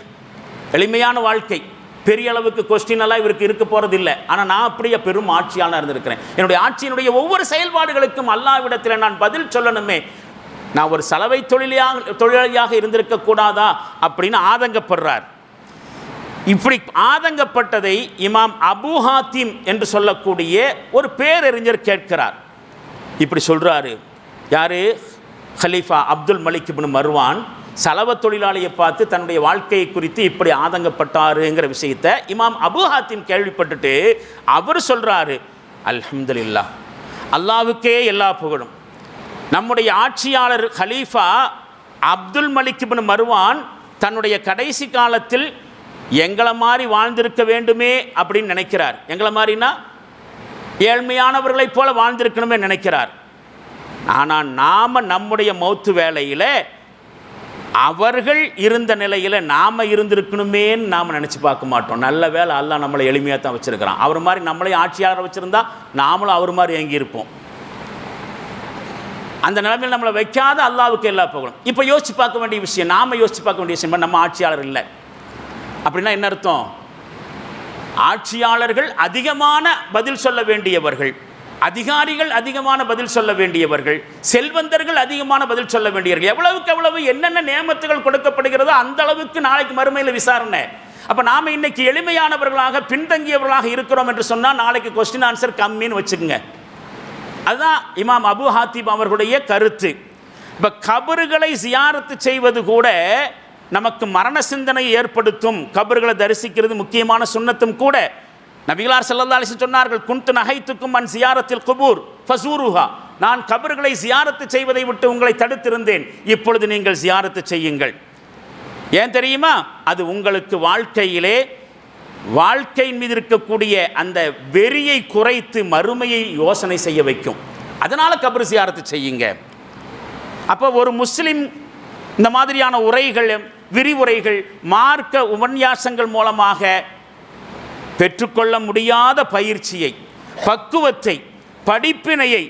எளிமையான வாழ்க்கை, பெரிய அளவுக்கு கொஸ்டின் எல்லாம் இவருக்கு இருக்க போகிறது இல்லை. ஆனால் நான் அப்படியே பெரும் ஆட்சியாளர் இருந்திருக்கிறேன். என்னுடைய ஆட்சியினுடைய ஒவ்வொரு செயல்பாடுகளுக்கும் அல்லாஹ்விடத்தில் நான் பதில் சொல்லணுமே. நான் ஒரு சலவை தொழிலாளியாக இருந்திருக்கக்கூடாதா அப்படின்னு ஆதங்கப்படுறார். இப்படி ஆதங்கப்பட்டதை இமாம் அபு ஹாத்திம் என்று சொல்லக்கூடிய ஒரு பேரறிஞர் கேட்கிறார். இப்படி சொல்கிறாரு, யார்? ஹலீஃபா அப்துல் மலிக் இப்னு மர்வான் சலவ தொழிலாளியை பார்த்து தன்னுடைய வாழ்க்கையை குறித்து இப்படி ஆதங்கப்பட்டாருங்கிற விஷயத்தை இமாம் அபு ஹாத்திம் கேள்விப்பட்டுட்டு அவர் சொல்கிறாரு, அல்ஹம்துலில்லாஹ், அல்லாஹ்வுக்கே எல்லா புகழும். நம்முடைய ஆட்சியாளர் ஹலீஃபா அப்துல் மலிக் இப்னு மர்வான் தன்னுடைய கடைசி காலத்தில் எங்களை மாதிரி வாழ்ந்திருக்க வேண்டுமே அப்படின்னு நினைக்கிறார். எங்களை மாதிரினா ஏழ்மையானவர்களைப் போல வாழ்ந்திருக்கணுமே நினைக்கிறார். ஆனால் நாம் நம்முடைய மௌத்து வேளையில் அவர்கள் இருந்த நிலையில் நாம் இருந்திருக்கணுமேன்னு நாம் நினச்சி பார்க்க மாட்டோம். நல்ல வேலை அல்லாஹ் நம்மளை எளிமையாக தான் வச்சுருக்கிறான். அவர் மாதிரி நம்மளையும் ஆட்சியாளரை வச்சுருந்தா நாமளும் அவர் மாதிரி ஏங்கியிருப்போம். அந்த நிலைமையில் நம்மளை வைக்காத அல்லாஹ்வுக்கு எல்லா புகழும். இப்போ யோசிச்சு பார்க்க வேண்டிய விஷயம், நாம் யோசிச்சு பார்க்க வேண்டிய விஷயம், நம்ம ஆட்சியாளர் இல்லை அப்படின்னா என்ன அர்த்தம்? ஆட்சியாளர்கள் அதிகமான பதில் சொல்ல வேண்டியவர்கள், அதிகாரிகள் அதிகமான பதில் சொல்ல வேண்டியவர்கள், செல்வந்தர்கள் அதிகமான பதில் சொல்ல வேண்டியவர்கள். எவ்வளவுக்கு எவ்வளவு என்னென்ன நியமத்துகள் கொடுக்கப்படுகிறதோ அந்த அளவுக்கு நாளைக்கு மறுமையில் விசாரணை. அப்போ நாம் இன்னைக்கு எளிமையானவர்களாக பின்தங்கியவர்களாக இருக்கிறோம் என்று சொன்னால் நாளைக்கு கொஸ்டின் ஆன்சர் கம்மின்னு வச்சுக்கோங்க. அதுதான் இமாம் அபு ஹாத்திம் அவர்களுடைய கருத்து. இப்போ கபறுகளை ஜியாரத்து செய்வது கூட நமக்கு மரண சிந்தனையை ஏற்படுத்தும். கபறுகளை தரிசிக்கிறது முக்கியமான சுன்னத்தும் கூட. நபிகளார் ஸல்லல்லாஹு அலைஹி வஸல்லம் சொன்னார்கள், குன்து நஹைத்துக்கும் அன் ஜியாரத்தில் குபூர் ஃபஸூருஹா, நான் கபறுகளை ஜியாரத்து செய்வதை விட்டு உங்களை தடுத்திருந்தேன், இப்பொழுது நீங்கள் ஜியாரத்து செய்யுங்கள். ஏன் தெரியுமா? அது உங்களுக்கு வாழ்க்கையிலே வாழ்க்கையின் மீது இருக்கக்கூடிய அந்த வெறியை குறைத்து மறுமையை யோசனை செய்ய வைக்கும். அதனால் கபர் ஜியாரத்து செய்யுங்க. அப்போ ஒரு முஸ்லிம் இந்த மாதிரியான உரைகள், விரிவுரைகள், மார்க்க உபன்யாசங்கள் மூலமாக பெற்றுக்கொள்ள முடியாத பயிற்சியை, பக்குவத்தை, படிப்பினையை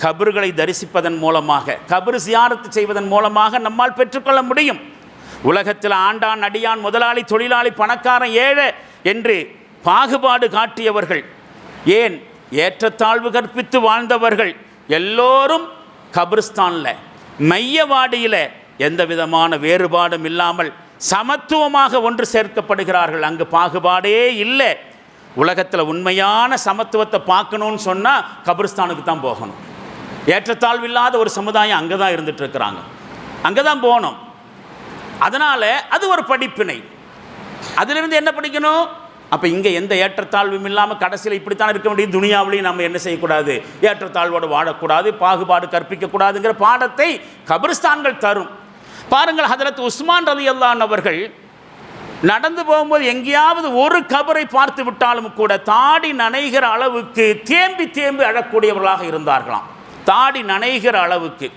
கபறுகளை தரிசிப்பதன் மூலமாக, கபர் ஜியாரத்து செய்வதன் மூலமாக நம்மால் பெற்றுக்கொள்ள முடியும். உலகத்தில் ஆண்டான், அடியான், முதலாளி, தொழிலாளி, பணக்காரன், ஏழை என்று பாகுபாடு காட்டியவர்கள், ஏன் ஏற்றத்தாழ்வு கற்பித்து வாழ்ந்தவர்கள் எல்லோரும் கபிரிஸ்தானில், மையவாடியில் எந்த விதமான வேறுபாடும் இல்லாமல் சமத்துவமாக ஒன்று சேர்க்கப்படுகிறார்கள். அங்கு பாகுபாடே இல்லை. உலகத்தில் உண்மையான சமத்துவத்தை பார்க்கணுன்னு சொன்னால் கபிரிஸ்தானுக்கு தான் போகணும். ஏற்றத்தாழ்வு இல்லாத ஒரு சமுதாயம் அங்கே தான் இருந்துட்டு இருக்கிறாங்க, அங்கே தான் போகணும். அதனால் அது ஒரு படிப்பினை. அதிலிருந்து என்ன படிக்கணும்? அப்போ இங்கே எந்த ஏற்றத்தாழ்வும் இல்லாமல் கடைசியில் இப்படித்தான் இருக்க வேண்டிய துனியாவிலையும் நம்ம என்ன செய்யக்கூடாது? ஏற்றத்தாழ்வோடு வாழக்கூடாது, பாகுபாடு கற்பிக்கக்கூடாதுங்கிற பாடத்தை கபிரிஸ்தான்கள் தரும். பாருங்கள், ஹதரத் உஸ்மான் ரலியல்லாஹு அன்ஹு அவர்கள் நடந்து போகும்போது எங்கேயாவது ஒரு கபரை பார்த்து விட்டாலும் கூட தாடி நனைகிற அளவுக்கு தேம்பி தேம்பி அழக்கூடியவர்களாக இருந்தார்களாம். தாடி நனைகிற அளவுக்கு.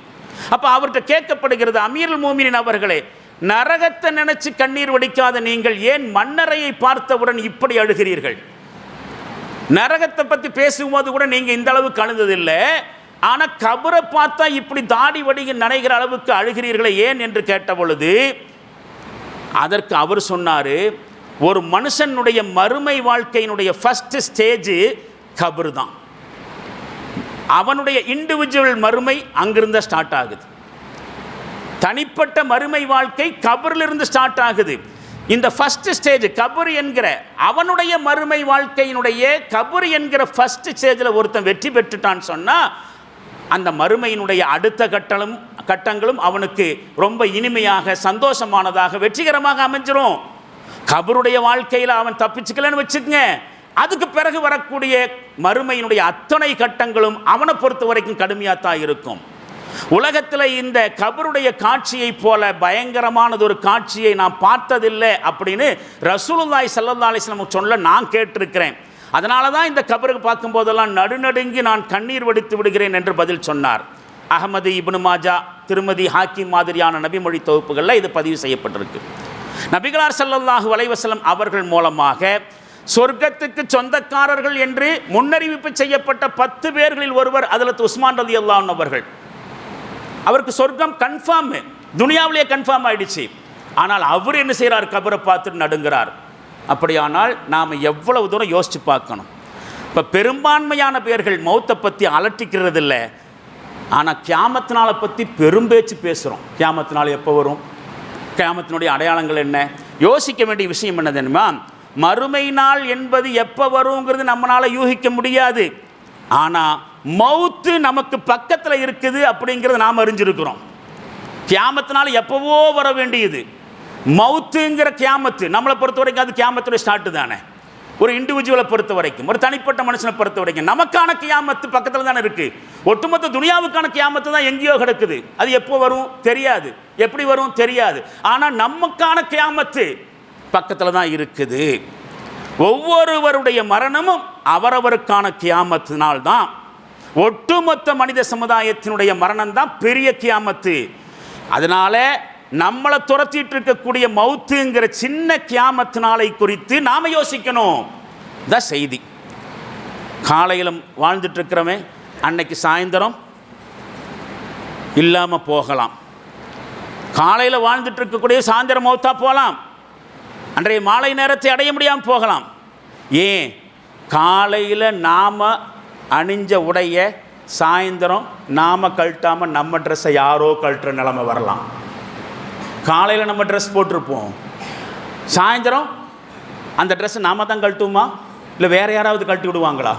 அப்போ அவர்கிட்ட கேட்கப்படுகிறது, அமீருல் மோமினின் அவர்களே, நரகத்தை நினைச்சு கண்ணீர் வடிக்காத நீங்கள் ஏன் மண்ணறையை பார்த்தவுடன் இப்படி அழுகிறீர்கள்? நரகத்தை பற்றி பேசும்போது கூட நீங்கள் இந்த அளவுக்கு அழுந்ததில்லை, ஆனால் கபரை பார்த்தா இப்படி தாடி வடிக நனைகிற அளவுக்கு அழுகிறீர்களே ஏன் என்று கேட்ட பொழுது அதற்கு அவர் சொன்னார், ஒரு மனுஷனுடைய மறுமை வாழ்க்கையினுடைய ஃபர்ஸ்ட் ஸ்டேஜ் கபர் தான். அவனுடைய இண்டிவிஜுவல் மறுமை அங்கிருந்த ஸ்டார்ட் ஆகுது. தனிப்பட்ட மறுமை வாழ்க்கை கபரிலிருந்து ஸ்டார்ட் ஆகுது. இந்த ஃபர்ஸ்ட் ஸ்டேஜ் கபர் என்கிற அவனுடைய மறுமை வாழ்க்கையினுடைய கபர் என்கிற ஃபர்ஸ்ட் ஸ்டேஜில் ஒருத்தன் வெற்றி பெற்றுட்டான்னு சொன்னால் அந்த மறுமையினுடைய அடுத்த கட்டங்களும் அவனுக்கு ரொம்ப இனிமையாக, சந்தோஷமானதாக, வெற்றிகரமாக அமைஞ்சிரும். கபருடைய வாழ்க்கையில் அவன் தப்பிச்சுக்கலன்னு வச்சுக்கங்க, அதுக்கு பிறகு வரக்கூடிய மறுமையினுடைய அத்தனை கட்டங்களும் அவனை பொறுத்த வரைக்கும் கடுமையாத்தான் இருக்கும். உலகத்தில் இந்த கபருடைய காட்சியை போல பயங்கரமானது ஒரு காட்சியை நான் பார்த்ததில்லை அப்படின்னு ரசூலுல்லாஹி ஸல்லல்லாஹு அலைஹி வஸல்லம் சொல்ல நான் கேட்டிருக்கிறேன். அதனால தான் இந்த கபருக்கு பார்க்கும்போதெல்லாம் நடுநடுங்கி நான் கண்ணீர் வடித்து விடுகிறேன் என்று பதில் சொன்னார். அஹமது, இப்னு மாஜா, திருமதி, ஹாக்கிம் மாதிரியான நபிமொழி தொகுப்புகளில் இது பதிவு செய்யப்பட்டிருக்கு. நபிகளார் ஸல்லல்லாஹு அலைஹி வஸல்லம் அவர்கள் மூலமாக சொர்க்கத்துக்கு சொந்தக்காரர்கள் என்று முன்னறிவிப்பு செய்யப்பட்ட 10 பேர்களில் ஒருவர் ஹஜ்ரத் உஸ்மான் ரலியல்லாஹு அன்ஹு அவர்கள். அவருக்கு சொர்க்கம் கன்ஃபார்ம், துனியாவிலேயே கன்ஃபார்ம் ஆயிடுச்சு. ஆனால் அவர் என்ன செய்கிறார்? கபரை பார்த்துட்டு நடுங்கிறார். அப்படியானால் நாம் எவ்வளவு தூரம் யோசித்து பார்க்கணும். இப்போ பெரும்பான்மையான பேர்கள் மௌத்தை பற்றி அலட்டிக்கிறது இல்லை, ஆனால் கியாமத்து நாளை பற்றி பெரும்பேச்சு பேசுகிறோம். கியாமத்து நாள் எப்போ வரும், கியாமத்தினுடைய அடையாளங்கள் என்ன? யோசிக்க வேண்டிய விஷயம் என்ன தெரியுமா? மறுமை நாள் என்பது எப்போ வருங்கிறது நம்மளால் யூகிக்க முடியாது. ஆனால் மௌத்து நமக்கு பக்கத்தில் இருக்குது அப்படிங்கிறத நாம் அறிஞ்சிருக்கிறோம். கியாமத்தினால எப்போவோ வர வேண்டியது. மௌத்துங்கிற கியாமத்து நம்மளை பொறுத்த வரைக்கும் அது கியாமத்துடைய ஸ்டார்ட்டு தானே. ஒரு இண்டிவிஜுவலை பொறுத்த வரைக்கும், ஒரு தனிப்பட்ட மனுஷனை பொறுத்த வரைக்கும் நமக்கான கியாமத்து பக்கத்தில் தானே இருக்குது. ஒட்டுமொத்த துனியாவுக்கான கியாமத்து தான் எங்கேயோ கிடக்குது. அது எப்போ வரும் தெரியாது, எப்படி வரும் தெரியாது. ஆனால் நமக்கான கியாமத்து பக்கத்தில் தான் இருக்குது. ஒவ்வொருவருடைய மரணமும் அவரவருக்கான கியாமத்தினால் தான். ஒட்டுமொத்த மனித சமுதாயத்தினுடைய மரணம் தான் பெரிய கியாமத்து. அதனால நம்மளை துரத்திட்டு இருக்கக்கூடிய மௌத்துங்கிற சின்ன கியாமத்து நாளை குறித்து நாம் யோசிக்கணும். தான் செய்தி. காலையில் வாழ்ந்துட்டு இருக்கிறோமே, அன்னைக்கு சாயந்தரம் இல்லாமல் போகலாம். காலையில் வாழ்ந்துட்டு இருக்கக்கூடிய சாயந்தரம் மௌத்தா போகலாம். அன்றைய மாலை நேரத்தை அடைய முடியாமல் போகலாம். ஏன்? காலையில் நாம் அணிஞ்ச உடைய சாயந்தரம் நாம் கழட்டாமல் நம்ம ட்ரெஸ்ஸை யாரோ கழட்டுற நிலைமை வரலாம். காலையில் நம்ம ட்ரெஸ் போட்டிருப்போம், சாயந்தரம் அந்த ட்ரெஸ்ஸை நாம் தான் கழட்டுமா இல்லை வேறு யாராவது கழட்டி விடுவாங்களா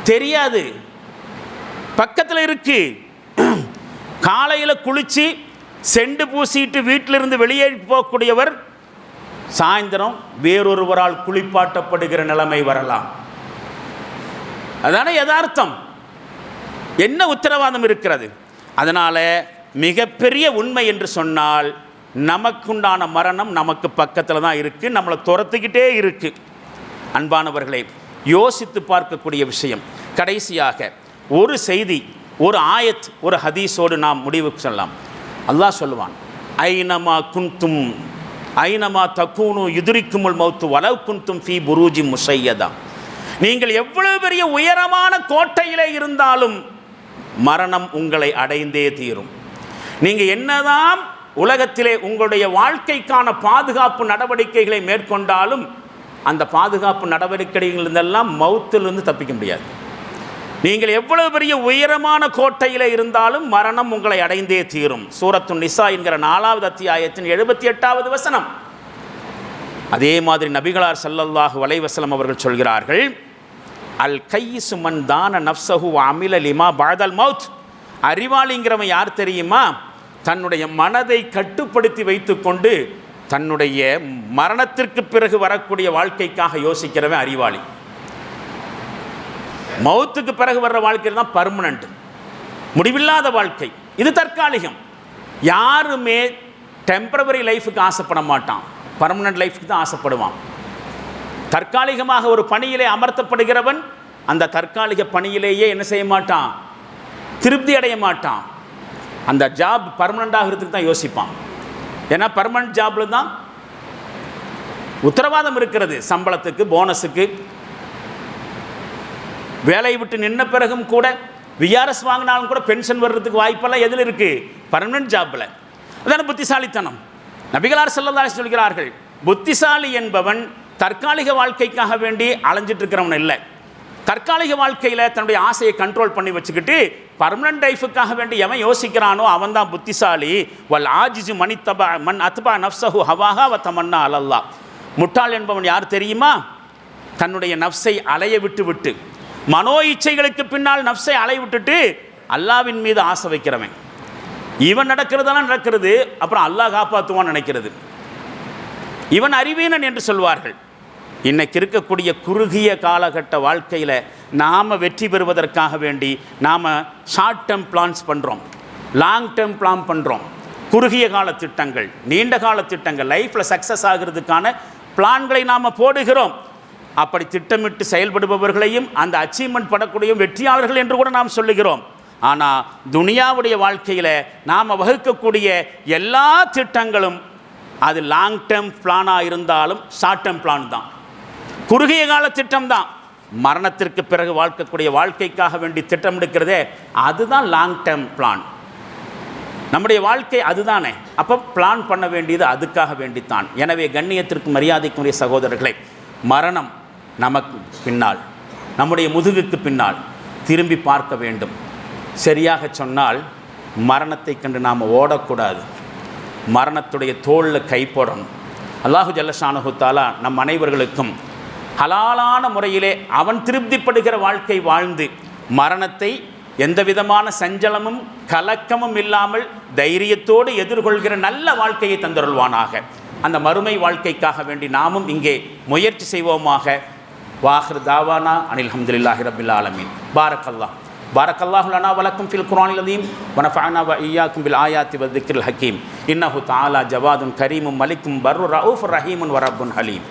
தெரியாது. பக்கத்தில் இருக்கு. காலையில் குளித்து செண்டு பூசிட்டு வீட்டிலிருந்து வெளியே போகக்கூடியவர் சாயந்தரம் வேறொருவரால் குளிப்பாட்டப்படுகிற நிலைமை வரலாம். அதான யதார்த்தம். என்ன உத்தரவாதம் இருக்கிறது? அதனால் மிகப்பெரிய உண்மை என்று சொன்னால் நமக்குண்டான மரணம் நமக்கு பக்கத்தில் தான் இருக்குது, நம்மளை துரத்துக்கிட்டே இருக்குது. அன்பானவர்களை, யோசித்து பார்க்கக்கூடிய விஷயம். கடைசியாக ஒரு செய்தி, ஒரு ஆயத், ஒரு ஹதீஸோடு நாம் முடிவுக்கு சொல்லலாம். அல்லாஹ் சொல்லுவான், ஐனமா குன்தும் ஐனமா தக்கூனு யுதுரிக்குமுல் மௌத்து வலவ் குன்தும் ஃபீ புரூஜி முஷையதா. நீங்கள் எவ்வளவு பெரிய உயரமான கோட்டையிலே இருந்தாலும் மரணம் உங்களை அடைந்தே தீரும். நீங்கள் என்னதான் உலகத்திலே உங்களுடைய வாழ்க்கைக்கான பாதுகாப்பு நடவடிக்கைகளை மேற்கொண்டாலும் அந்த பாதுகாப்பு நடவடிக்கைகளிலிருந்தெல்லாம் மௌத்திலிருந்து தப்பிக்க முடியாது. நீங்கள் எவ்வளவு பெரிய உயரமான கோட்டையில் இருந்தாலும் மரணம் உங்களை அடைந்தே தீரும். சூரத்து நிசா என்கிற 4வது அத்தியாயத்தின் 78வது வசனம். அதே மாதிரி நபிகளார் ஸல்லல்லாஹு அலைஹி வஸல்லம் அவர்கள் சொல்கிறார்கள், அல் கையிசு மன் தான நஃப்ஸஹு வ அமில லிமா பஅதல் மௌத். அறிவாளிங்கிறவன் யார் தெரியுமா? தன்னுடைய மனதை கட்டுப்படுத்தி வைத்துக்கொண்டு தன்னுடைய மரணத்திற்கு பிறகு வரக்கூடிய வாழ்க்கைக்காக யோசிக்கிறவன் அறிவாளி. மௌத்துக்கு பிறகு வர்ற வாழ்க்கையில் தான் பர்மனண்ட், முடிவில்லாத வாழ்க்கை. இது தற்காலிகம். யாருமே டெம்பரவரி லைஃபுக்கு ஆசைப்பட மாட்டான், பர்மனண்ட் லைஃபுக்கு தான் ஆசைப்படுவான். தற்காலிகமாக ஒரு பணியிலே அமர்த்தப்படுகிறவன் அந்த தற்காலிக பணியிலேயே என்ன செய்ய மாட்டான்? திருப்தி அடைய மாட்டான். அந்த ஜாப் பர்மனண்டாகிறதுக்கு தான் யோசிப்பான். ஏன்னா பர்மனண்ட் ஜாபில் தான் உத்தரவாதம் இருக்கிறது, சம்பளத்துக்கு, போனஸுக்கு. வேலையை விட்டு நின்ன பிறகும் கூட விஆர்எஸ் வாங்கினாலும் கூட பென்ஷன் வர்றதுக்கு வாய்ப்பெல்லாம் எதில் இருக்குது? பர்மனண்ட் ஜாப்பில். அதான புத்திசாலித்தனம். நபிகளார் ஸல்லல்லாஹு அலைஹி சொல்கிறார்கள், புத்திசாலி என்பவன் தற்காலிக வாழ்க்கைக்காக வேண்டி அலைஞ்சிட்டு இருக்கிறவன் இல்லை. தற்காலிக வாழ்க்கையில் தன்னுடைய ஆசையை கண்ட்ரோல் பண்ணி வச்சுக்கிட்டு பர்மனண்ட் லைஃபுக்காக வேண்டி எவன் யோசிக்கிறானோ அவன் தான் புத்திசாலி. வல் ஆஜிஜு மன் அத்பா நஃப்ஸஹு ஹவாஹா வ தமன்னா அலல்லாஹ். முட்டாள் என்பவன் யார் தெரியுமா? தன்னுடைய நஃப்ஸை அலைய விட்டு விட்டு, மனோ இச்சைகளுக்கு பின்னால் நஃப்ஸை அலைய விட்டுட்டு அல்லாவின் மீது ஆசை வைக்கிறவன். இவன் நடக்கிறதெல்லாம் நடக்கிறது, அப்புறம் அல்லாஹ் காப்பாற்றுவான்னு நினைக்கிறது. இவன் அறிவீனன் என்று சொல்வார்கள். இன்னைக்கு இருக்கக்கூடிய குறுகிய காலகட்ட வாழ்க்கையில் நாம் வெற்றி பெறுவதற்காக வேண்டி நாம் ஷார்ட் டேர்ம் பிளான்ஸ் பண்ணுறோம், லாங் டேர்ம் பிளான் பண்ணுறோம். குறுகிய கால திட்டங்கள், நீண்ட கால திட்டங்கள், லைஃப்பில் சக்ஸஸ் ஆகிறதுக்கான பிளான்களை நாம் போடுகிறோம். அப்படி திட்டமிட்டு செயல்படுபவர்களையும் அந்த அச்சீவ்மெண்ட் படக்கூடிய வெற்றியாளர்கள் என்று கூட நாம் சொல்லுகிறோம். ஆனால் துனியாவுடைய வாழ்க்கையில் நாம் வகுக்கக்கூடிய எல்லா திட்டங்களும் அது லாங் டேர்ம் பிளானாக இருந்தாலும் ஷார்ட் டேர்ம் பிளான் தான், குறுகிய கால திட்டம் தான். மரணத்திற்கு பிறகு வாழ்க்கக்கூடிய வாழ்க்கைக்காக வேண்டி திட்டம் எடுக்கிறதே அதுதான் லாங் டேர்ம் பிளான். நம்முடைய வாழ்க்கை அதுதானே. அப்போ பிளான் பண்ண வேண்டியது அதுக்காக வேண்டித்தான். எனவே கண்ணியத்திற்கு மரியாதைக்குரிய சகோதரர்களை, மரணம் நமக்கு பின்னால், நம்முடைய முதுகுக்கு பின்னால் திரும்பி பார்க்க வேண்டும். சரியாக சொன்னால் மரணத்தை கண்டு நாம் ஓடக்கூடாது, மரணத்துடைய தோளில் கை போடணும். அல்லாஹு ஜல்லஷானஹு தஆலா நம் அனைவர்களுக்கும் ஹலாலான முறையிலே அவன் திருப்திப்படுகிற வாழ்க்கை வாழ்ந்து மரணத்தை எந்த விதமான சஞ்சலமும் கலக்கமும் இல்லாமல் தைரியத்தோடு எதிர்கொள்கிற நல்ல வாழ்க்கையை தந்தருள்வானாக. அந்த மறுமை வாழ்க்கைக்காக வேண்டி நாமும் இங்கே முயற்சி செய்வோமாக. வாஹிர் தாவானா அனில் ஹம்துலில்லாஹி ரப்பில் ஆலமீன். பாரக்கல்லாஹு லனா வலக்கும் ஃபில் குர்ஆனில் அஸீம் வ நஃபஅனா வ இய்யாக்கும் பில் ஆயாத்தி வ ذிக்ரில் ஹக்கீம். இன்னஹு தஆலா ஜவாதுன் கரீமும் மலிக்கும் பர்ரு ரഊஃபுர் ரஹீமுன் வ ரப்புன் ஹலீம்.